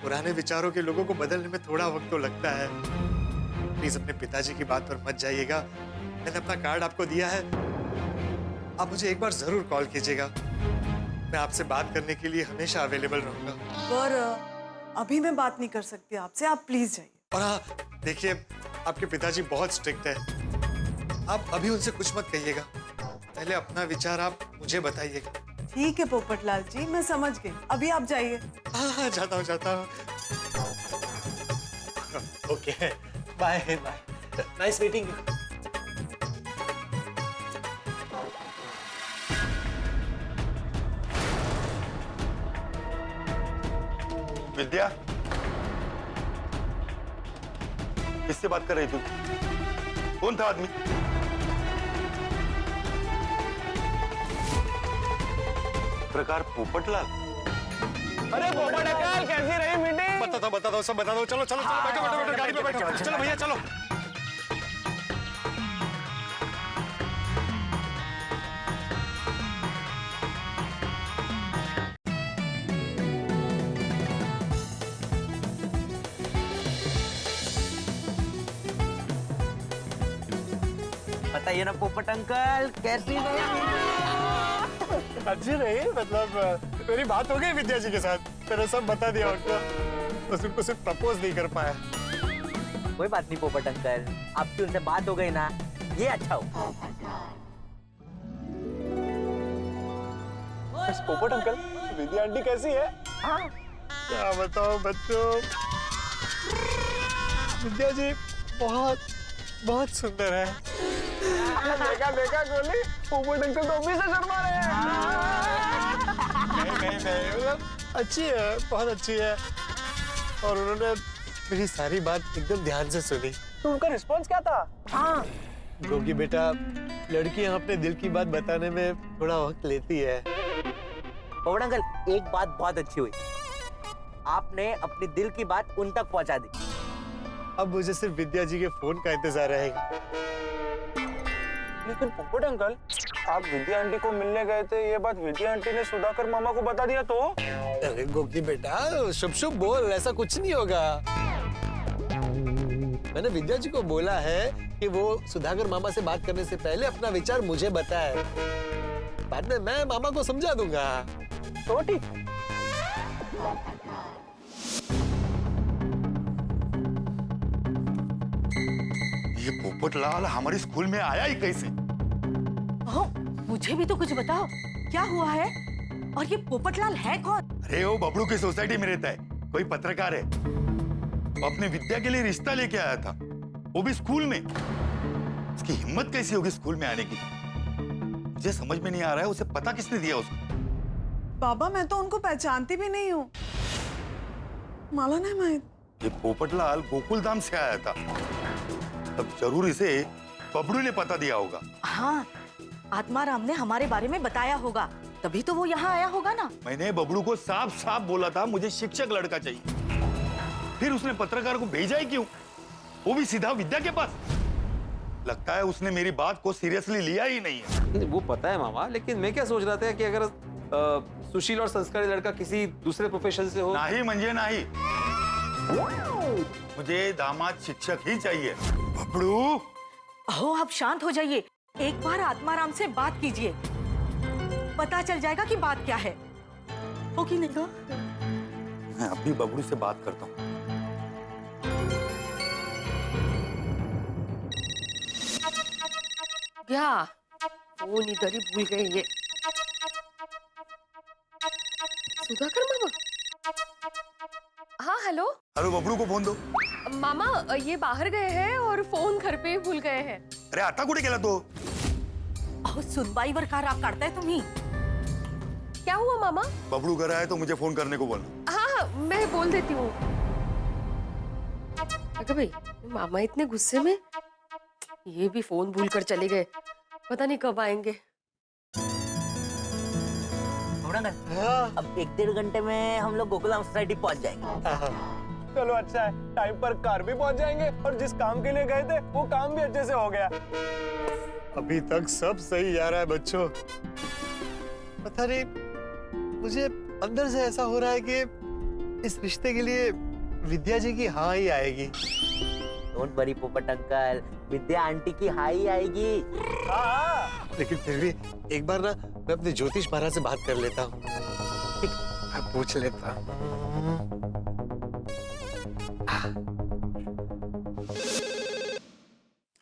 Speaker 7: पुराने विचारों के लोगों को बदलने में थोड़ा वक्त तो लगता है। प्लीज अपने पिताजी की बात पर मत जाइएगा। मैंने अपना कार्ड आपको दिया है, आप मुझे एक बार जरूर कॉल कीजिएगा। मैं आपसे बात करने के लिए हमेशा अवेलेबल रहूंगा।
Speaker 15: पर अभी मैं बात नहीं कर सकती आपसे, आप प्लीज जाइए।
Speaker 7: और हाँ, देखिए, आपके पिताजी बहुत स्ट्रिक्ट है। आप अभी उनसे कुछ मत कहिएगा। पहले अपना विचार आप मुझे बताइएगा।
Speaker 15: ठीक है पोपटलाल जी, मैं समझ गई। अभी आप जाइए।
Speaker 7: हाँ, जाता हूँ। Okay, bye. Nice meeting you.
Speaker 8: Vidya, किससे बात कर रही तू? कौन था आदमी? प्रकार पोपटलाल।
Speaker 16: अरे पोपटलाल, कैसी रही मीटिंग?
Speaker 7: बताता हूँ, सब बताता हूँ। चलो बैठो, गाड़ी पे बैठो। चलो भैया, चलो।
Speaker 6: बताइए ना पोपट अंकल, कैसी
Speaker 4: अच्छी रही। मतलब मेरी बात हो गई विद्या जी के साथ, मैंने सब बता दिया उनको। बस उनको सिर्फ प्रपोज नहीं कर पाया।
Speaker 6: कोई बात नहीं पोपट अंकल, आपकी उनसे बात हो गई ना, ये अच्छा हो।
Speaker 4: पोपट अंकल, विद्या आंटी कैसी है? हाँ, क्या बताओ बच्चों, विद्या जी बहुत सुंदर है। देखा गोली, पोपट अंकल तो अभी से शर्मा रहे हैं। नहीं, मतलब अच्छी है, बहुत अच्छी है। और उन्होंने मेरी सारी बात एकदम ध्यान से सुनी।
Speaker 16: तो उनका रिस्पॉन्स क्या था?
Speaker 4: हाँ, क्योंकि बेटा, लड़कियां अपने दिल की बात बताने में थोड़ा वक्त लेती है।
Speaker 6: पोपट अंकल, एक बात बहुत अच्छी हुई, आपने अपनी दिल की बात उन तक पहुंचा दी।
Speaker 4: अब मुझे सिर्फ विद्या जी के फोन का इंतजार रहेगा।
Speaker 8: लेकिन पोपट अंकल, आप विद्या आंटी को मिलने गए थे, ये बात विद्या आंटी ने सुधाकर मामा को बता दिया तो?
Speaker 7: अरे गोगी बेटा, शुभ बोल, ऐसा कुछ नहीं होगा। मैंने विद्या जी को बोला है कि वो सुधाकर मामा से बात करने से पहले अपना विचार मुझे बताए। बाद में मैं मामा को समझा दूंगा।
Speaker 16: तो ठीक।
Speaker 8: ये
Speaker 17: पोपटलाल हमारे स्कूल में आया ही कैसे?
Speaker 15: मुझे भी तो कुछ बताओ, क्या हुआ है? और ये पोपटलाल है कौन?
Speaker 17: अरे वो बबलू की सोसाइटी में रहता है, कोई पत्रकार है। वो अपने विद्या के लिए रिश्ता लेके आया था, वो भी स्कूल में। उसकी हिम्मत कैसी होगी स्कूल में आने की? मुझे समझ में नहीं आ रहा है, उसे पता किसने दिया उसको?
Speaker 15: बाबा मैं तो उनको पहचानती भी नहीं हूँ। माला नहीं मैं।
Speaker 17: ये पोपटलाल गोकुल धाम से आया था, तब जरूर इसे बबलू ने पता दिया होगा।
Speaker 15: हाँ, आत्माराम ने हमारे बारे में बताया होगा, तभी तो वो यहाँ आया होगा ना।
Speaker 17: मैंने बबलू को साफ साफ बोला था मुझे शिक्षक लड़का चाहिए, फिर उसने पत्रकार को भेजा ही क्यों? वो भी सीधा विद्या के पास। लगता है उसने मेरी बात को सीरियसली लिया ही नहीं है।
Speaker 2: वो पता है मामा, लेकिन मैं क्या सोच रहा था कि अगर सुशील और संस्कारी लड़का किसी दूसरे प्रोफेशन से हो।
Speaker 17: नहीं मंजे नहीं, मुझे दामाद शिक्षक ही चाहिए। बबलू
Speaker 15: अहो आप शांत हो जाइए, एक बार आत्माराम से बात कीजिए, पता चल जाएगा कि बात क्या है। हो कि नहीं?
Speaker 17: मैं अभी बबलू से बात करता हूँ।
Speaker 3: क्या फोन इधर ही भूल गए ये। सुधाकर मामा? हाँ हेलो।
Speaker 17: हेलो, बबलू को फोन दो।
Speaker 3: मामा ये बाहर गए हैं और फोन घर पे ही भूल गए हैं।
Speaker 17: अरे आता कुठे गेला तो?
Speaker 15: सुनबाईवर का राग काढताय तुम्ही?
Speaker 3: क्या हुआ मामा?
Speaker 17: बबलू घर आए तो मुझे फोन करने को बोलना।
Speaker 3: हाँ मैं बोल देती हूँ। अगर भाई मामा इतने गुस्से में, ये भी फोन भूल कर चले गए, पता नहीं कब आएंगे।
Speaker 6: अब 1-1.5 घंटे में हम लोग गोकुलधाम सोसाइटी पहुंच जाएंगे।
Speaker 8: चलो अच्छा है, टाइम पर कार भी पहुंच जाएंगे और जिस काम के लिए गए थे वो काम भी अच्छे से हो गया।
Speaker 4: अभी तक सब सही जा रहा है बच्चों। पता नहीं मुझे अंदर से ऐसा हो रहा है कि इस रिश्ते के लिए विद्या जी की हाँ ही आएगी।
Speaker 6: डोंट वरी पोपट अंकल, विद्या आंटी की हाँ ही आएगी।
Speaker 4: हाँ। लेकिन फिर भी एक बार ना मैं अपने ज्योतिष महाराज से बात कर लेता हूँ। मैं पूछ लेता हूँ।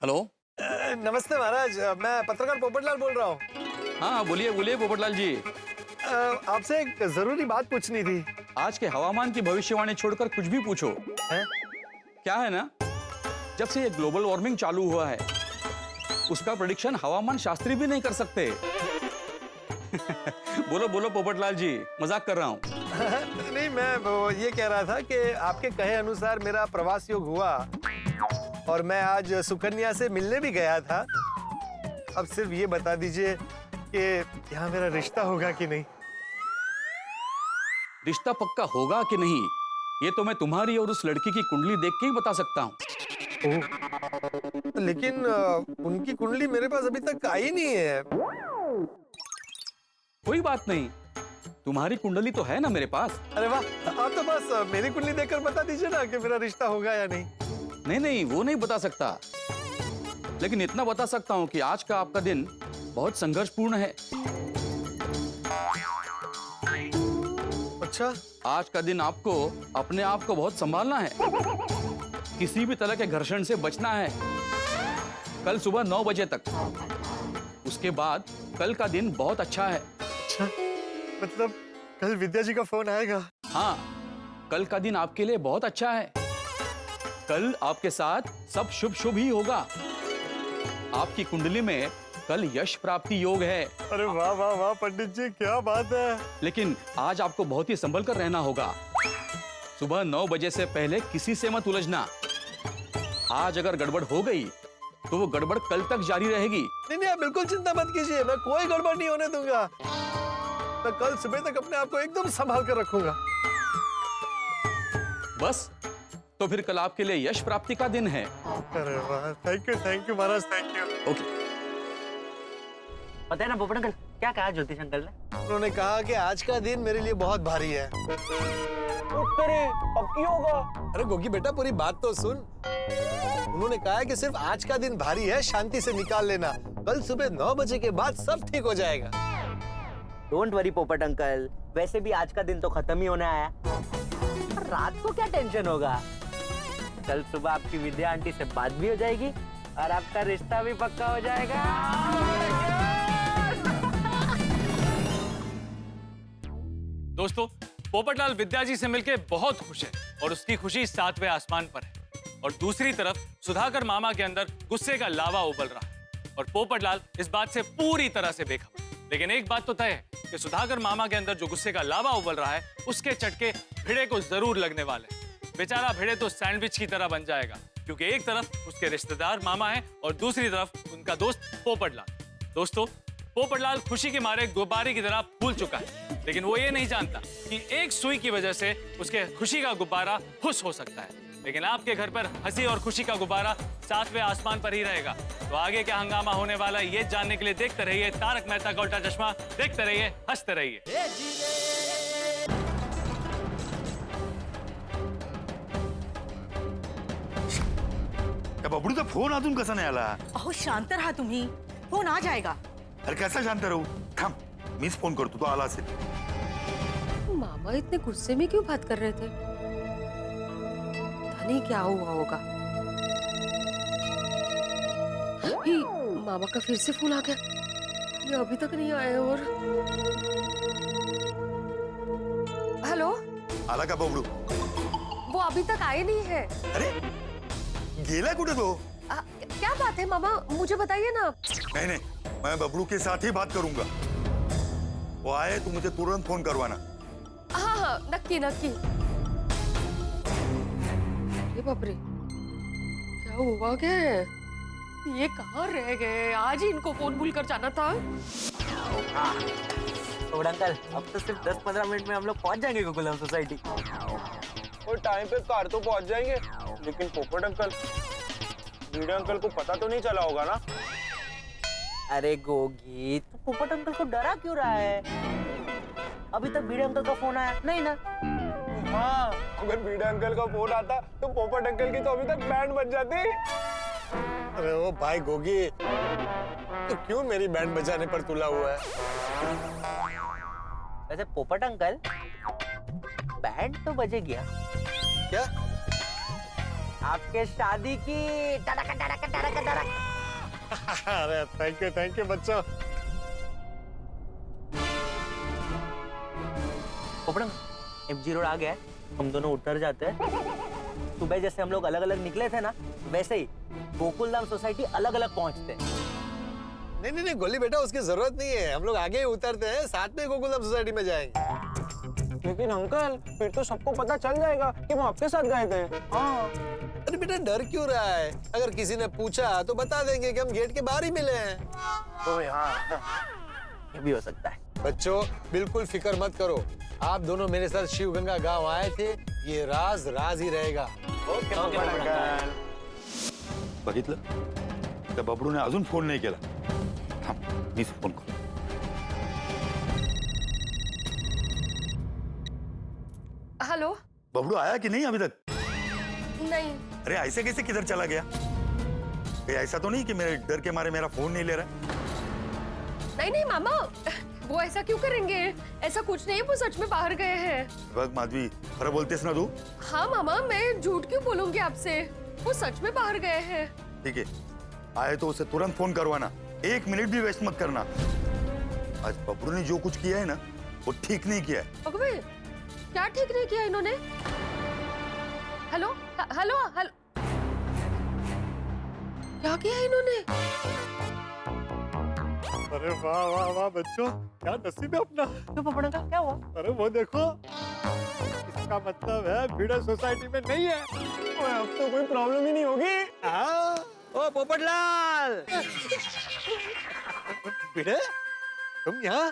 Speaker 5: हेलो।
Speaker 4: नमस्ते महाराज, मैं पत्रकार पोपटलाल बोल रहा हूँ।
Speaker 5: हाँ बोलिए बोलिए पोपटलाल जी।
Speaker 4: आपसे एक जरूरी बात पूछनी थी।
Speaker 5: आज के हवामान की भविष्यवाणी छोड़कर कुछ भी पूछो।
Speaker 4: है?
Speaker 5: क्या है ना, जब से ये ग्लोबल वार्मिंग चालू हुआ है उसका प्रेडिक्शन हवामान शास्त्री भी नहीं कर सकते। बोलो बोलो पोपटलाल जी, मजाक कर रहा हूँ।
Speaker 4: नहीं मैं वो ये कह रहा था कि आपके कहे अनुसार मेरा प्रवास योग हुआ और मैं आज सुकन्या से मिलने भी गया था। अब सिर्फ ये बता दीजिए कि यहाँ मेरा रिश्ता होगा कि नहीं।
Speaker 5: रिश्ता पक्का होगा कि नहीं ये तो मैं तुम्हारी और उस लड़की की कुंडली देख के ही बता सकता हूँ।
Speaker 4: लेकिन उनकी कुंडली मेरे पास अभी तक आई नहीं है।
Speaker 5: कोई बात नहीं, तुम्हारी कुंडली तो है ना मेरे पास।
Speaker 4: अरे वाह, आप तो बस मेरी कुंडली देखकर बता दीजिए ना कि मेरा रिश्ता होगा या नहीं।
Speaker 5: नहीं नहीं वो नहीं बता सकता, लेकिन इतना बता सकता हूँ कि आज का आपका दिन बहुत संघर्षपूर्ण है।
Speaker 4: अच्छा,
Speaker 5: आज का दिन आपको अपने आप को बहुत संभालना है, किसी भी तरह के घर्षण से बचना है। कल सुबह 9 बजे तक, उसके बाद कल का दिन बहुत अच्छा है।
Speaker 4: अच्छा, मतलब कल विद्या जी का फोन आएगा?
Speaker 5: हाँ, कल का दिन आपके लिए बहुत अच्छा है। कल आपके साथ सब शुभ शुभ ही होगा। आपकी कुंडली में कल यश प्राप्ति योग है।
Speaker 4: अरे वाह वाह वाह पंडित जी, क्या बात है।
Speaker 5: लेकिन आज आपको बहुत ही संभल कर रहना होगा। सुबह 9 बजे से पहले किसी से मत उलझना। आज अगर गड़बड़ हो गई तो वो गड़बड़ कल तक जारी रहेगी।
Speaker 4: नहीं आप बिल्कुल चिंता मत कीजिए, मैं कोई गड़बड़ नहीं होने दूंगा। मैं कल सुबह तक अपने आप को एकदम संभाल कर रखूंगा।
Speaker 5: बस, तो फिर कल आपके लिए यश प्राप्ति का दिन है।
Speaker 4: अरे वाह, thank you Maharaj, thank you.
Speaker 5: Okay.
Speaker 6: पता है ना पोपट अंकल क्या कहा ज्योतिष अंकल ने?
Speaker 4: उन्होंने कहा कि आज का दिन मेरे लिए बहुत भारी है।
Speaker 8: अब क्यों होगा?
Speaker 4: अरे गोगी बेटा, पूरी बात तो सुन। उन्होंने कहा है कि सिर्फ आज का दिन भारी है, शांति से निकाल लेना। कल सुबह 9 बजे के बाद सब ठीक हो जाएगा।
Speaker 6: डोंट वरी पोपट अंकल, वैसे भी आज का दिन तो खत्म ही होने आया। रात को क्या टेंशन होगा, कल सुबह आपकी विद्या आंटी से बात भी हो जाएगी और आपका रिश्ता भी पक्का हो जाएगा।
Speaker 5: दोस्तों, पोपटलाल विद्या जी से मिलके बहुत खुश है और उसकी खुशी 7वें आसमान पर है। और दूसरी तरफ सुधाकर मामा के अंदर गुस्से का लावा उबल रहा है और पोपटलाल इस बात से पूरी तरह से बेखबर। लेकिन एक बात तो तय है कि सुधाकर मामा के अंदर जो गुस्से का लावा उबल रहा है उसके चटके भिड़े को जरूर लगने वाले हैं। बेचारा भिड़े तो सैंडविच की तरह बन जाएगा, क्योंकि एक तरफ उसके रिश्तेदार मामा है और दूसरी तरफ उनका दोस्त पोपटलाल। दोस्तों, पोपटलाल खुशी के मारे गुब्बारे की तरह फूल चुका है, लेकिन वो ये नहीं जानता कि एक सुई की वजह से उसके खुशी का गुब्बारा फुस हो सकता है। लेकिन आपके घर पर हंसी और खुशी का गुब्बारा 7वें आसमान पर ही रहेगा। तो आगे क्या हंगामा होने वाला है ये जानने के लिए देखते रहिए तारक मेहता का उल्टा चश्मा। देखते रहिए, हंसते रहिए।
Speaker 17: त्या बबडूचा फोन अजून कसा नाही आला?
Speaker 9: अहो शांत रहा तुम्ही, फोन आ जाएगा।
Speaker 17: अरे कैसा शांत रहू? थांब, मीच फोन करतो, तो आला असेल।
Speaker 3: मामा इतने गुस्से में क्यों बात कर रहे थे? पता नहीं क्या हुआ होगा। ही, मामा का फिर से फोन आ गया। ये अभी तक नहीं आया। और हेलो,
Speaker 17: आला का बबडू?
Speaker 3: वो अभी तक आए नहीं है।
Speaker 17: अरे गेला कुठे तो?
Speaker 3: क्या बात है मामा, मुझे बताइए ना।
Speaker 17: नहीं नहीं, मैं बबलू के साथ ही बात करूंगा। वो आए तो मुझे तुरंत फोन करवाना।
Speaker 3: हाँ हाँ, नक्की नक्की। ये बाप रे, क्या हुआ क्या है? ये कहाँ रह गए? आज ही इनको फोन भूल कर जाना था।
Speaker 6: और अंकल, अब तो सिर्फ 10-15 मिनट में हम लोग पहुंच जाएंगे गोकुलम सोसाइटी।
Speaker 8: और टाइम पे कार तो पहुंच जाएंगे, लेकिन पोपट अंकल, भिड़े अंकल को पता तो नहीं चला होगा ना?
Speaker 6: अरे गोगी, तू पोपट अंकल को डरा क्यों रहा है? अभी तक भिड़े अंकल का फोन आया नहीं ना?
Speaker 8: हाँ, अगर भिड़े अंकल का फोन आता तो पोपट अंकल की तो अभी तक बैंड बज जाती।
Speaker 7: अरे ओ भाई गोगी, तो क्यों मेरी बैंड बजाने पर तुला हुआ है?
Speaker 6: वैसे पोपट अंकल, बैंड तो बजे गया।
Speaker 7: क्या?
Speaker 6: आपके शादी की टड़क टड़क टड़क टड़क।
Speaker 7: अरे थैंक यू बच्चों।
Speaker 6: पोपट अंकल, FG रोड आ गया है, हम दोनों उतर जाते हैं। सुबह जैसे हम लोग अलग अलग निकले थे ना, वैसे ही गोकुलधाम सोसाइटी अलग अलग पहुंचते हैं।
Speaker 7: नहीं गोली बेटा, उसकी जरूरत नहीं है। हम लोग आगे ही उतरते हैं, साथ में गोकुलधाम सोसाइटी में जाएंगे।
Speaker 8: लेकिन अंकल, फिर तो सबको पता चल जाएगा कि हम आपके साथ गए थे।
Speaker 7: हाँ, अरे बेटा डर क्यों रहा है? अगर किसी ने पूछा तो बता देंगे कि हम गेट के बाहर ही मिले हैं।
Speaker 6: ओए हाँ, ये भी हो सकता है।
Speaker 7: बच्चों बिल्कुल फिक्र मत करो, आप दोनों मेरे साथ शिवगंगा गांव आए थे, ये राज राज ही रहेगा।
Speaker 17: बघितलं? त्या बबडूने अजून फोन नाही केला। थांब, मीच फोन करतो।
Speaker 3: हेलो।
Speaker 17: बबडू आया कि नहीं अभी तक?
Speaker 3: नहीं।
Speaker 17: अरे ऐसे कैसे किधर चला गया? कहीं ऐसा तो नहीं कि मेरे डर के मारे मेरा फोन नहीं ले रहा?
Speaker 3: नहीं मामा, वो ऐसा क्यों करेंगे? ऐसा कुछ नहीं, वो सच में बाहर गए हैं।
Speaker 17: बघ माधवी, खरं बोलतेस ना तू?
Speaker 3: हाँ मामा, मैं झूठ क्यों बोलूंगी आपसे? वो सच में बाहर गए हैं।
Speaker 17: ठीक है, आए तो उसे तुरंत फोन करवाना, 1 मिनट भी वेस्ट मत करना। आज बबलू ने जो कुछ किया है ना, वो ठीक नहीं किया है।
Speaker 3: अगवे, क्या ठीक नहीं किया इन्होंने? हेलो हेलो हेलो, क्या किया इन्होंने?
Speaker 4: अरे वाह वाह वाह बच्चों, क्या नसीब है अपना।
Speaker 6: क्यों पोपट अंकल, क्या हुआ?
Speaker 4: अरे वो देखो, इसका मतलब है भिड़ा सोसाइटी में नहीं है।
Speaker 8: अब तो कोई प्रॉब्लम ही नहीं होगी।
Speaker 7: हाँ, ओ पोपटलाल। भिड़े, तुम यहाँ?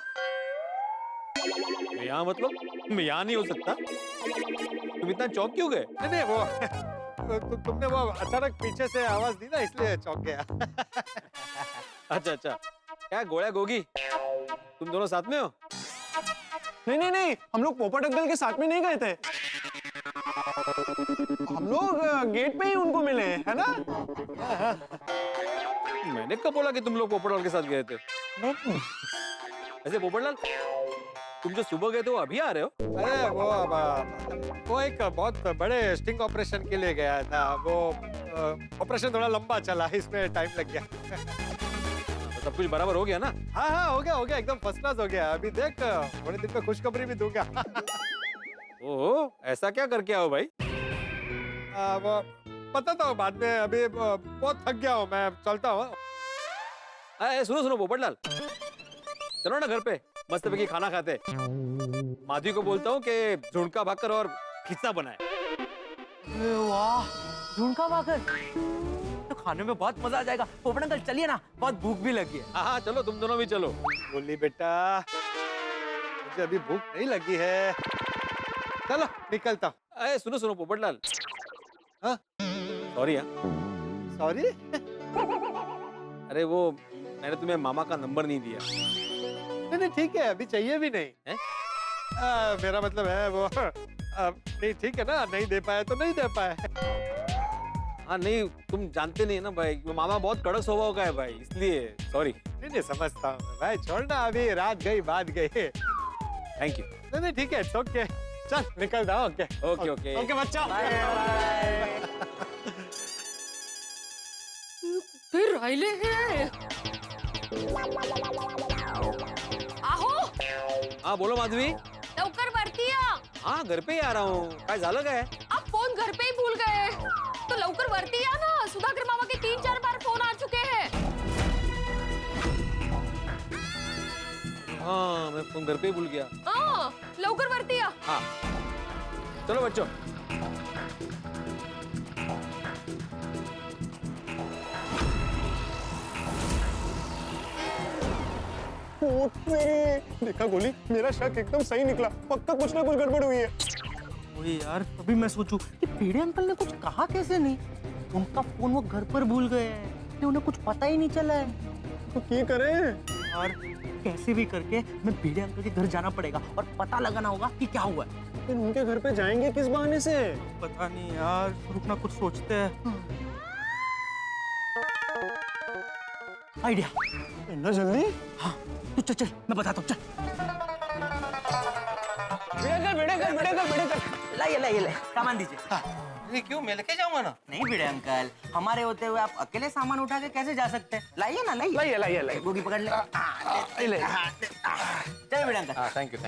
Speaker 2: यहाँ मतलब मैं यहाँ नहीं हो सकता। तुम इतना चौंक क्यों गए?
Speaker 7: नहीं वो तुमने वो अचानक पीछे से आवाज दी ना, इसलिए चौंक गया।
Speaker 2: अच्छा, क्या गोळ्या गोगी, तुम दोनों साथ में हो?
Speaker 8: नहीं, हम लोग पोपट अंकल के साथ में नहीं गए थे। हम लोग गेट पे ही उनको मिले, है ना?
Speaker 2: मैंने कब बोला कि तुम लोग पोपटलाल के साथ गए थे?
Speaker 6: नहीं।
Speaker 2: ऐसे पोपटलाल, तुम जो सुबह गए थे वो अभी आ रहे हो?
Speaker 7: अरे वो एक बहुत बड़े स्टिंग ऑपरेशन के लिए गया था। वो ऑपरेशन थोड़ा लंबा चला, इसमें टाइम लग गया।
Speaker 2: तो सब कुछ बराबर हो गया ना?
Speaker 7: हाँ हाँ, हो गया एकदम फर्स्ट क्लास हो गया। अभी देख थोड़े दिन में खुशखबरी भी दूंगा।
Speaker 2: ओह, ऐसा क्या करके आओ भाई?
Speaker 7: वो बताता हूँ बाद में। अभी बहुत थक गया हूँ, मैं चलता हूँ।
Speaker 2: सुनो पोपटलाल, चलो ना घर पे मस्त पैकी खाना खाते। माधवी को बोलता हूँ कि झुणका भाकर और खिस्सा बनाए।
Speaker 6: वाह, झुणका भाकर तो खाने में बहुत मजा आ जाएगा। पोपट अंकल चलिए ना, बहुत भूख भी लगी है।
Speaker 2: हाँ चलो, तुम दोनों भी चलो।
Speaker 7: बोली बेटा, मुझे अभी भूख नहीं लगी है। चलो निकलता हूँ।
Speaker 2: सुनो पोपटलाल।
Speaker 7: हाँ
Speaker 2: सॉरी।
Speaker 7: सॉरी?
Speaker 2: अरे वो मैंने तुम्हें मामा का नंबर नहीं दिया।
Speaker 7: नहीं ठीक है, अभी चाहिए भी नहीं
Speaker 2: है?
Speaker 7: मेरा मतलब है वो नहीं, ठीक है ना, नहीं दे पाए तो नहीं दे पाए।
Speaker 2: हाँ नहीं, तुम जानते नहीं ना भाई, वो मामा बहुत कड़क स्वभाव का है भाई, इसलिए सॉरी।
Speaker 7: नहीं समझता हूँ भाई, छोड़ना, अभी रात गई बात गई।
Speaker 2: Thank you.
Speaker 7: नहीं ठीक है, ओके, चल निकल जाओ। ओके बच्चा,
Speaker 3: फिर राहिले हे आहो.
Speaker 2: हाँ बोलो माधवी.
Speaker 3: लवकर वरती या.
Speaker 2: हाँ घर पे ही आ रहा हूँ. काय झालं काय?
Speaker 3: आप फोन घर पे ही भूल गए तो लवकर वरती या ना. सुधाकर मामा के 3-4 बार फोन आ चुके हैं.
Speaker 2: हाँ मैं फोन घर पे ही भूल गया.
Speaker 3: हाँ लवकर वरती या.
Speaker 2: हाँ चलो बच्चों.
Speaker 8: देखा गोली, मेरा शक एकदम सही निकला. पक्का कुछ ना कुछ गड़बड़ हुई है.
Speaker 6: ओए यार, अभी मैं सोचूं कि पेड़े अंकल ने कुछ कहा कैसे नहीं. उनका फोन वो घर पर भूल गए हैं, उन्हें कुछ पता ही नहीं चला है.
Speaker 8: तो क्या करें?
Speaker 6: और कैसे भी करके मैं पेड़े अंकल के घर जाना पड़ेगा और पता लगाना होगा कि क्या हुआ है.
Speaker 8: फिर उनके घर पे जाएंगे किस बहाने से?
Speaker 6: पता नहीं यार, रुकना, कुछ सोचते हैं. आइडिया.
Speaker 8: इतना जल्दी?
Speaker 6: हाँ तू चल चल, मैं बताता हूँ. चल लाइए सामान दीजिए.
Speaker 13: ये क्यों, मैं लेके जाऊंगा ना.
Speaker 6: नहीं भिड़े अंकल, हमारे होते हुए आप अकेले सामान उठा के कैसे जा सकते हैं. लाइए ना, लाइए. गोगी पकड़ ले. चल भिड़े अंकल.
Speaker 2: Thank you.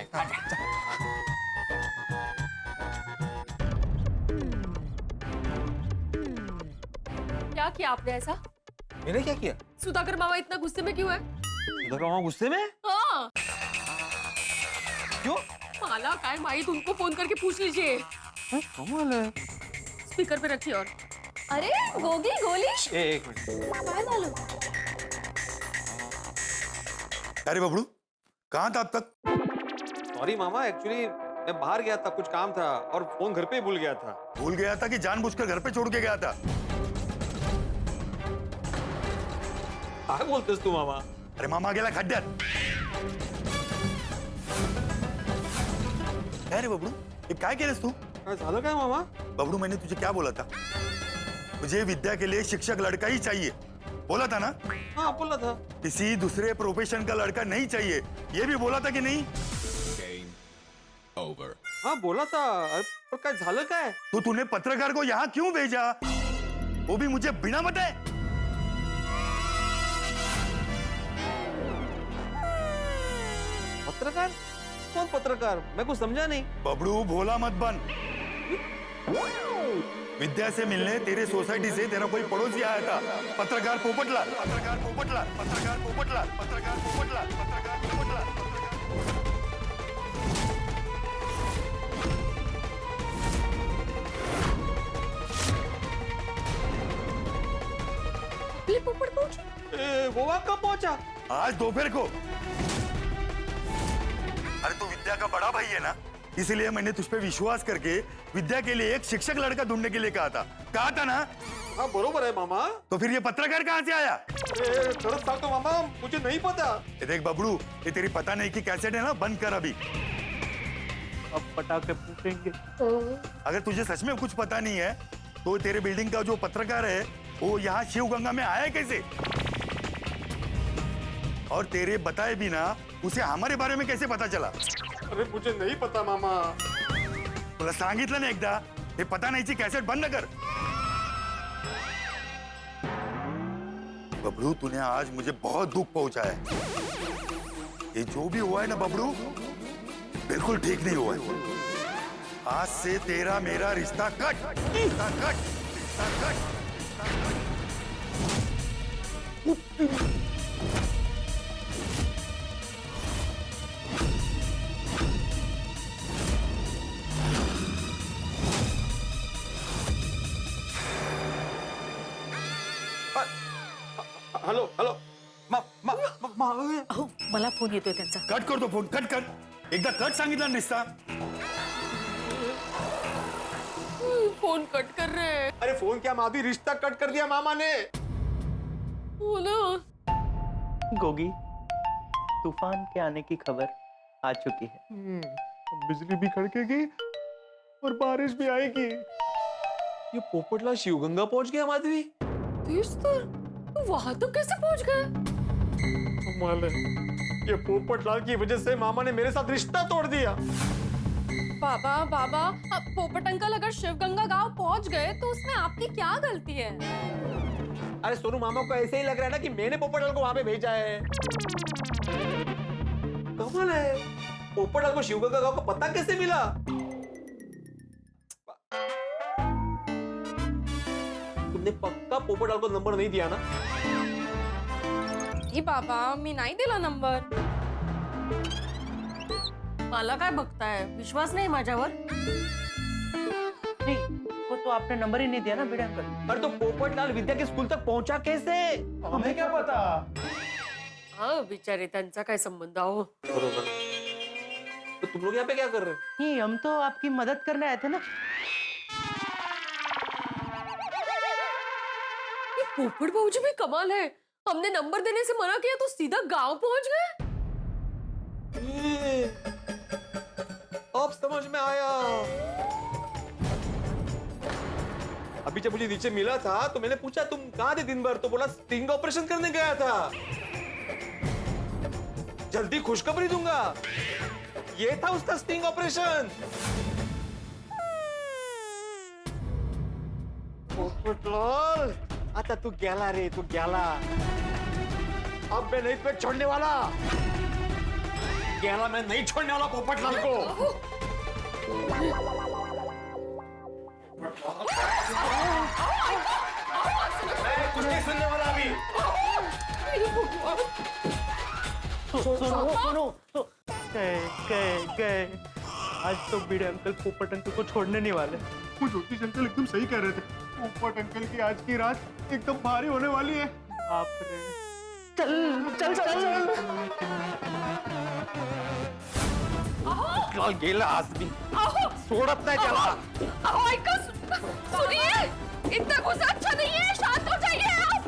Speaker 3: क्या किया आपने ऐसा?
Speaker 2: मैंने क्या किया?
Speaker 3: सुधाकर मामा इतना गुस्से में क्यों है?
Speaker 2: सुधाकर मामा गुस्से में?
Speaker 3: हाँ.
Speaker 2: क्यों?
Speaker 3: माला काय माहित, उनको फोन करके पूछ लीजिए.
Speaker 2: कमाल है.
Speaker 3: स्पीकर पे रखिए. और अरे गोगी गोली.
Speaker 2: एक मिनट.
Speaker 3: काय झालं?
Speaker 17: अरे बबलू, कहाँ था अब तक?
Speaker 2: सॉरी मामा, एक्चुअली मैं बाहर गया था, कुछ काम था और फोन घर पे ही भूल गया था.
Speaker 17: भूल गया था कि जानबूझकर घर पे छोड़ के गया था?
Speaker 2: काय बोलतोस तू मामा?
Speaker 17: अरे मामा गेला खड्ड्यात. काय रे बबलू, ये काय केलंस तू?
Speaker 2: काय झालं काय मामा?
Speaker 17: बबलू, मैंने तुझे क्या बोला था? मुझे विद्या के लिए शिक्षक लड़का ही चाहिए, बोला था ना?
Speaker 2: हाँ बोला था.
Speaker 17: किसी दूसरे प्रोफेशन का लड़का नहीं चाहिए, ये भी बोला था कि नहीं?
Speaker 2: हाँ बोला था. अरे पर काय झालं काय?
Speaker 17: तो तूने पत्रकार को यहाँ क्यों भेजा, वो भी मुझे बिना बताए?
Speaker 2: पत्रकार? कौन पत्रकार? मैं कुछ समझा नहीं.
Speaker 17: बबलू भोला मत बन. विद्या से मिलने तेरे सोसाइटी से तेरा कोई पड़ोसी आया था, पत्रकार पोपटलाल. पत्रकार पोपटलाल, पत्रकार पोपटलाल, पत्रकार पोपटलाल, पत्रकार पोपटलाल.
Speaker 3: पोपट पहुंचे.
Speaker 2: वो वहाँ कब पहुंचा?
Speaker 17: आज दोपहर को. अरे तू विद्या का बड़ा भाई है ना, इसलिए मैंने तुझ पे विश्वास करके विद्या के लिए एक शिक्षक लड़का ढूंढने के लिए कहा था ना?
Speaker 2: हाँ बरोबर है मामा.
Speaker 17: तो फिर ये पत्रकार कहाँ से आया?
Speaker 2: खरंच सांगतो मामा, मुझे नहीं पता.
Speaker 17: ये देख बबलू, ये तेरी पता नहीं की कैसेट है ना, बंद कर अभी.
Speaker 6: अब पटाखे फूटेंगे.
Speaker 17: अगर तुझे सच में कुछ पता नहीं है तो तेरे बिल्डिंग का जो पत्रकार है वो यहाँ शिवगंगा में आया कैसे? और तेरे बताए बिना उसे हमारे बारे में कैसे पता चला?
Speaker 4: अरे मुझे नहीं पता मामा.
Speaker 17: तुला सांगितलं ना एकदा, हे पता नाहीची कॅसेट बंद कर. बबलू, तूने आज मुझे बहुत दुख पहुंचाया है. ये जो भी हुआ है ना बबलू, बिल्कुल ठीक नहीं हुआ है. आज से तेरा मेरा रिश्ता कट. रिश्ता कट. रिश्ता कट.
Speaker 4: Hello hello.
Speaker 14: अहो मला फोन येतोय त्यांचा.
Speaker 17: कट करतो फोन. कट कर. एकदा कट सांगितलं निसता.
Speaker 3: फोन कट कर रहे हैं.
Speaker 4: अरे फोन क्या माधवी, रिश्ता कट कर दिया मामा ने.
Speaker 3: हो ना.
Speaker 6: गोगी, तूफान के आने की खबर आ चुकी है.
Speaker 4: बिजली भी कड़केगी और बारिश भी आएगी.
Speaker 2: ये पोपटलाल शिवगंगा पहुंच गया माधवी.
Speaker 3: तीस तर वहां तक कैसे पहुंच गए?
Speaker 4: कमाल है. ये पोपटलाल की वजह से मामा ने मेरे साथ रिश्ता तोड़ दिया.
Speaker 3: बाबा बाबा, अब पोपट अंकल अगर शिवगंगा गांव पहुंच गए तो उसमें आपकी क्या गलती है?
Speaker 2: अरे सोनू मामा को ऐसे ही लग रहा है ना कि मैंने पोपटलाल को वहां पे भेजा है. कमाल है. पोपटलाल को शिवगंगा गांव का पता कैसे मिला? तुमने पक्का पोपटलाल को नंबर नहीं दिया ना?
Speaker 3: ही बाबा, मी नाही दिला नंबर. मला काय बघताय? विश्वास नाही माझ्यावर?
Speaker 6: नहीं, को तो आपने नंबर ही नहीं दिया ना भिड़े अंकल.
Speaker 2: अरे तो पोपटलाल विद्या के स्कूल तक पहुंचा कैसे?
Speaker 6: हमें क्या पता.
Speaker 3: हाँ बिचारे, त्यांचा काय संबंध हो.
Speaker 2: बरोबर. तो तुम लोग यहाँ पे क्या कर रहे हो?
Speaker 6: नहीं, हम तो आपकी मदद करने आए थे ना.
Speaker 3: ये पोपट भाऊजी भी कमाल है. हमने नंबर देने से मना किया तो सीधा गांव पहुंच गए.
Speaker 2: अब समझ में आया. अभी जब मुझे नीचे मिला था तो मैंने पूछा तुम कहां थे दिन भर, तो बोला स्टिंग ऑपरेशन करने गया था. जल्दी खुशखबरी दूंगा. ये था उसका स्टिंग ऑपरेशन. पोपटलाल, आता तू गेला रे, तू गेला. अब मैं नहीं तुम्हें छोड़ने वाला. गेला, मैं नहीं छोड़ने वाला पोपटलाल को. मैं कुछ नहीं सुनने वाला अभी.
Speaker 6: सुनो. गए. आज तो भिड़े अंकल पोपट अंकल को छोड़ने नहीं वाले.
Speaker 4: वो ज्योतिष अंकल एकदम सही कह रहे थे. पोपट अंकल की आज की रात एकदम भारी होने वाली है.
Speaker 6: बाप रे. चल.
Speaker 2: पोपटलाल गेला आज भी. सोडत नाही त्याला.
Speaker 3: अहो ऐका, सुनिए, इतना गुस्सा अच्छा नहीं है. शांत हो जाइए आप.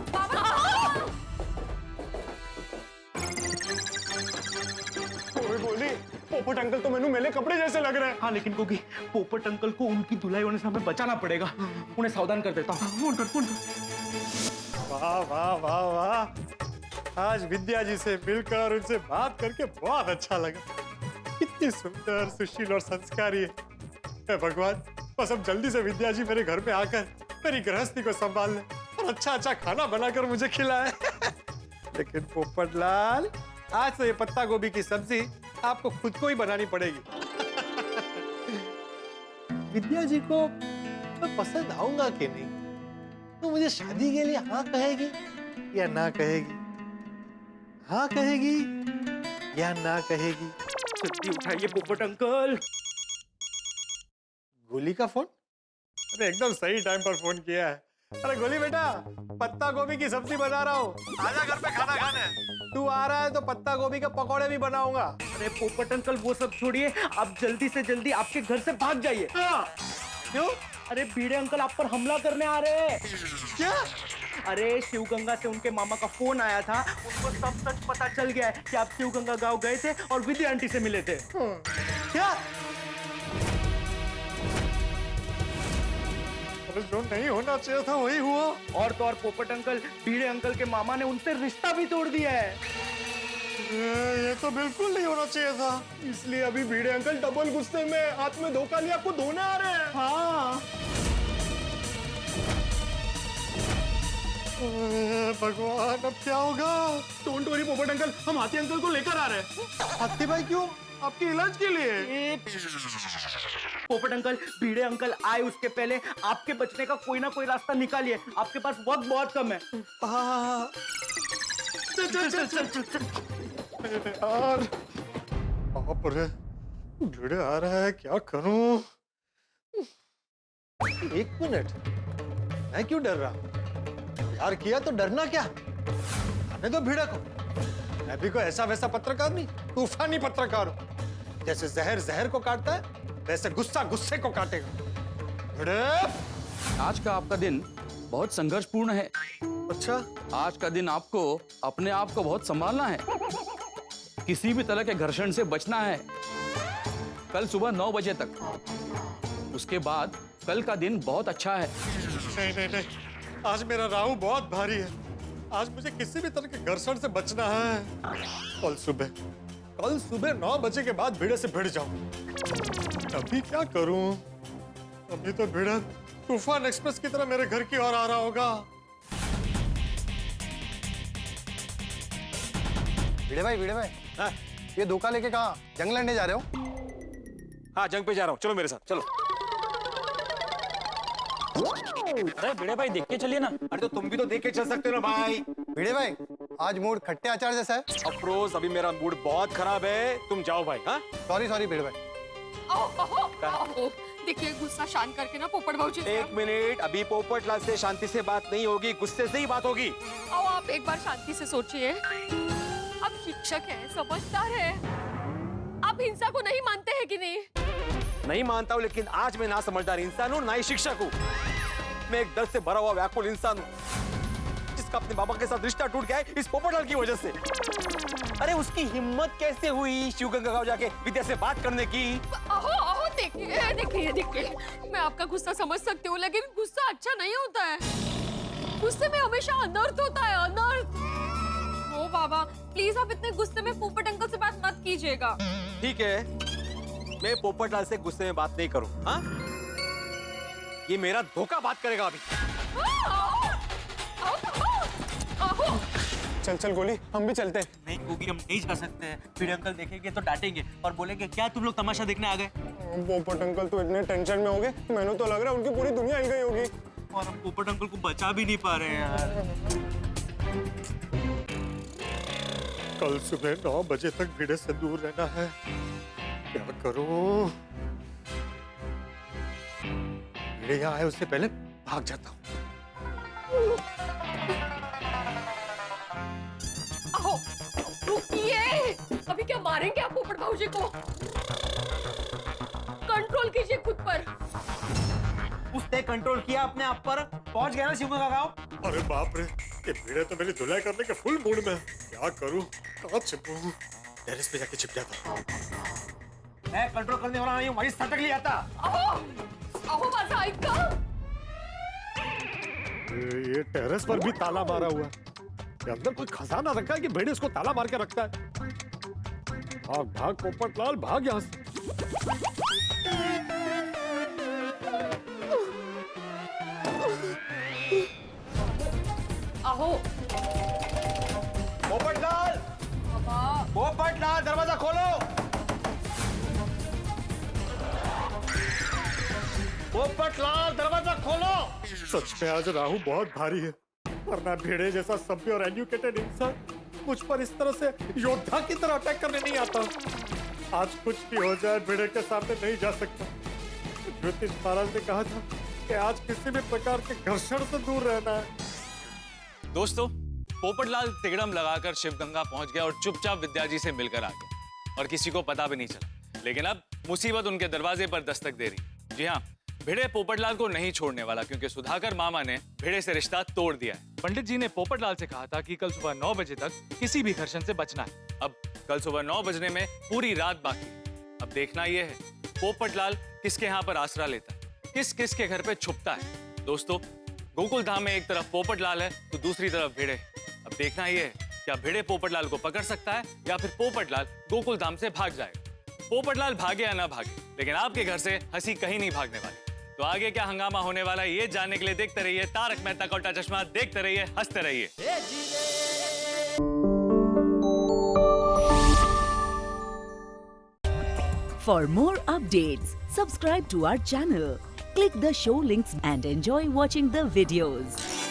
Speaker 4: बोली पोपट अंकल तो मैंने मेले कपड़े जैसे लग रहे हैं.
Speaker 6: हाँ, लेकिन क्योंकि पोपट अंकल को उनकी धुलाई होने से हमें बचाना पड़ेगा. उन्हें सावधान कर देता हूँ.
Speaker 4: फोन कर. वाह वाह वाह वाह. आज विद्या जी से मिलकर उनसे बात करके बहुत अच्छा लगा. कितनी सुंदर, सुशील और संस्कारी है. हे भगवान, बस अब जल्दी से विद्या जी मेरे घर में आकर मेरी गृहस्थी को संभाल ले और अच्छा खाना बनाकर मुझे खिलाए. लेकिन पोपटलाल, आज तो ये पत्ता गोभी की सब्जी आपको खुद को ही बनानी पड़ेगी. विद्या जी को मैं पसंद आऊंगा कि नहीं? तो मुझे शादी के लिए हाँ कहेगी या ना कहेगी? हाँ कहेगी या ना कहेगी?
Speaker 6: जल्दी उठाइए पोपट अंकल.
Speaker 4: गोली का फोन? अरे एकदम सही टाइम पर फोन किया है. अरे गोली बेटा, पत्ता गोभी की सब्जी बना रहा हूँ. आजा घर पे खाना खाने. तू आ रहा है तो पत्ता गोभी के पकौड़े भी बनाऊंगा.
Speaker 6: अरे पोपट अंकल, वो सब छोड़िए. आप जल्दी से जल्दी आपके घर से भाग जाइए.
Speaker 4: क्यों?
Speaker 6: अरे भिड़े अंकल आप पर हमला करने आ रहे हैं.
Speaker 4: क्या?
Speaker 6: अरे शिवगंगा से उनके मामा का फोन आया था. उनको सब सच पता चल गया है कि आप शिवगंगा गांव गए थे और विद्या आंटी से मिले थे.
Speaker 4: क्या? जो नहीं होना चाहिए था वही हुआ.
Speaker 6: और तो और पोपट अंकल, भिड़े अंकल के मामा ने उनसे रिश्ता भी तोड़ दिया है.
Speaker 4: ये तो बिल्कुल नहीं होना चाहिए था, इसलिए अभी भिड़े अंकल डबल गुस्से में हाथ में धोखा लिया आपको धोने आ रहे हैं। हाँ भगवान, अब क्या होगा? डोंट वरी पोपट अंकल, हम हाथी अंकल को लेकर आ रहे हैं। हाथी भाई क्यों? आपके इलाज के लिए।
Speaker 6: पोपट अंकल, भिड़े अंकल आए उसके पहले आपके बचने का कोई ना कोई रास्ता निकालिए, आपके पास वक्त बहुत कम है।
Speaker 4: चल यार, बाप रे, भिड़े आ रहा है, क्या करूं? एक मिनट, मैं क्यों डर रहा? प्यार किया तो डरना क्या? आने दो भिड़े को। मैं भी कोई ऐसा वैसा पत्रकार नहीं, तूफानी पत्रकार हूं। जैसे जहर जहर को काटता है, वैसे गुस्सा गुस्से को काटेगा। भिड़े,
Speaker 18: आज का आपका दिन बहुत संघर्षपूर्ण है।
Speaker 4: अच्छा,
Speaker 18: आज का दिन आपको अपने आप को बहुत संभालना है, किसी भी तरह के घर्षण से बचना है। कल सुबह 9 बजे तक, उसके बाद कल का दिन बहुत अच्छा है।
Speaker 4: नहीं, आज मेरा राहु बहुत भारी है। आज मुझे किसी भी तरह के घर्षण से बचना है। कल सुबह 9 बजे के बाद भिड़े से भिड़ जाऊं। अभी क्या करूं? अभी तो भिड़ा तूफान एक्सप्रेस की तरह मेरे घर की ओर आ रहा होगा।
Speaker 7: भिड़े भाई,
Speaker 2: हाँ?
Speaker 7: ये धोखा लेके कहाँ जंग लड़ने जा रहे हो?
Speaker 2: हाँ, जंग पे जा रहा हूँ, चलो मेरे साथ चलो।
Speaker 13: अरे भिड़े भाई देख के चलिए ना।
Speaker 2: अरे तो तुम भी तो देख के चल सकते हो ना भाई।
Speaker 7: भिड़े भाई, आज मूड खट्टे अचार जैसा है।
Speaker 2: अफरोज, अभी मेरा मूड बहुत खराब है, तुम जाओ भाई। हाँ,
Speaker 7: सॉरी भिड़े भाई।
Speaker 3: देखिए, गुस्सा शांत करके ना पोपट भाऊ जी।
Speaker 2: एक मिनट, अभी पोपट लाल से शांति से बात नहीं होगी, गुस्से से ही बात होगी।
Speaker 3: आओ, आप एक बार शांति से सोचिए। आप शिक्षक हैं, समझदार हैं, आप हिंसा को नहीं मानते हैं कि नहीं?
Speaker 2: नहीं मानता हूँ, लेकिन आज मैं ना समझदार इंसान हूँ, ना ही शिक्षक हूँ। मैं एक दर्द से भरा हुआ व्याकुल इंसान हूँ, जिसका अपने बाबा के साथ रिश्ता टूट गया है इस पोपटलाल की वजह से। अरे उसकी हिम्मत कैसे हुई शिवगंगा गांव जाके विद्या से बात करने की?
Speaker 3: अहो, देखिए, मैं आपका गुस्सा समझ सकती हूँ, लेकिन गुस्सा अच्छा नहीं होता है। गुस्से में हमेशा अनर्थ होता है, अनर्थ। ओ बाबा, प्लीज आप इतने गुस्से में पोपट अंकल से बात मत कीजिएगा।
Speaker 2: ठीक है, मैं पोपटलाल से गुस्से में बात नहीं करूँ। हाँ, ये मेरा धोखा बात करेगा अभी।
Speaker 8: चल गोली, हम भी चलते हैं।
Speaker 6: नहीं गोगी, हम नहीं जा सकते हैं। भिड़े अंकल देखेंगे तो डांटेंगे और बोलेंगे क्या तुम लोग तमाशा देखने आ गए।
Speaker 8: पोपट अंकल तो इतने टेंशन में हो गए, मैंने तो लग रहा है उनकी पूरी दुनिया हिल गई होगी।
Speaker 6: और हम पोपट अंकल को बचा भी नहीं पा रहे हैं यार।
Speaker 4: कल सुबह 9 बजे तक भिड़े से दूर रहना है, क्या करूं? भिड़े यहाँ आए उससे पहले भाग जाता हूँ।
Speaker 3: रुकिए, अभी क्या मारेंगे आप पोपट भाऊ जी को? कंट्रोल कीजिए खुद पर।
Speaker 6: उसने कंट्रोल किया अपने आप पर, पहुंच गया ना शिवगंगा गांव।
Speaker 4: अरे बाप रे, ये भिड़े तो मेरी धुलाई करने के फुल मूड में है। क्या करूं? कहाँ छिपूं? टेरेस पे जाके छिप जाता हूं।
Speaker 6: मैं कंट्रोल करने वाला नहीं हूँ, वहीं सटक लिया था।
Speaker 3: अहो माझा ऐका।
Speaker 4: ये टेरेस पर भी ताला मारा हुआ है। ये अंदर कोई खजाना रखा है कि भेड़े उसको ताला मार के रखता है। भाग पोपटलाल, भाग यहाँ से।
Speaker 3: अहो
Speaker 2: पोपटलाल, दरवाजा खोलो। पोपटलाल, दरवाजा खोलो।
Speaker 4: सच में आज राहु बहुत भारी है, वरना भेड़े जैसा सभ्य और एजुकेटेड इंसान मुझ पर इस तरह से योद्धा की तरह अटैक करने नहीं आता। आज कुछ भी हो जाए, भेड़े के सामने नहीं जा सकता। ज्योतिष महाराज ने कहा था कि आज किसी भी प्रकार के घर्षण से दूर रहना है।
Speaker 5: दोस्तों, पोपटलाल तिगड़म लगाकर शिवगंगा पहुंच गया और चुपचाप विद्या जी से मिलकर आ गया और किसी को पता भी नहीं चला। लेकिन अब मुसीबत उनके दरवाजे पर दस्तक दे रही। जी हाँ, भिड़े पोपटलाल को नहीं छोड़ने वाला, क्योंकि सुधाकर मामा ने भिड़े से रिश्ता तोड़ दिया है। पंडित जी ने पोपटलाल से कहा था कि कल सुबह 9 बजे तक किसी भी घर्षण से बचना है। अब कल सुबह 9 बजने में पूरी रात बाकी। अब देखना यह है पोपटलाल किसके यहाँ पर आसरा लेता है, किस किस के घर पे छुपता है। दोस्तों, गोकुल धाम में एक तरफ पोपटलाल है तो दूसरी तरफ भिड़े। अब देखना यह है क्या भिड़े पोपटलाल को पकड़ सकता है या फिर पोपटलाल गोकुल धाम से भाग जाएगा? पोपटलाल भागे या ना भागे, लेकिन आपके घर से हंसी कहीं नहीं भागने वाली। तो आगे क्या हंगामा होने वाला है ये जानने के लिए देखते रहिए तारक मेहता का उल्टा चश्मा। देखते रहिए, हंसते रहिए।
Speaker 19: For more updates, subscribe to our channel, click the show links and enjoy watching the videos.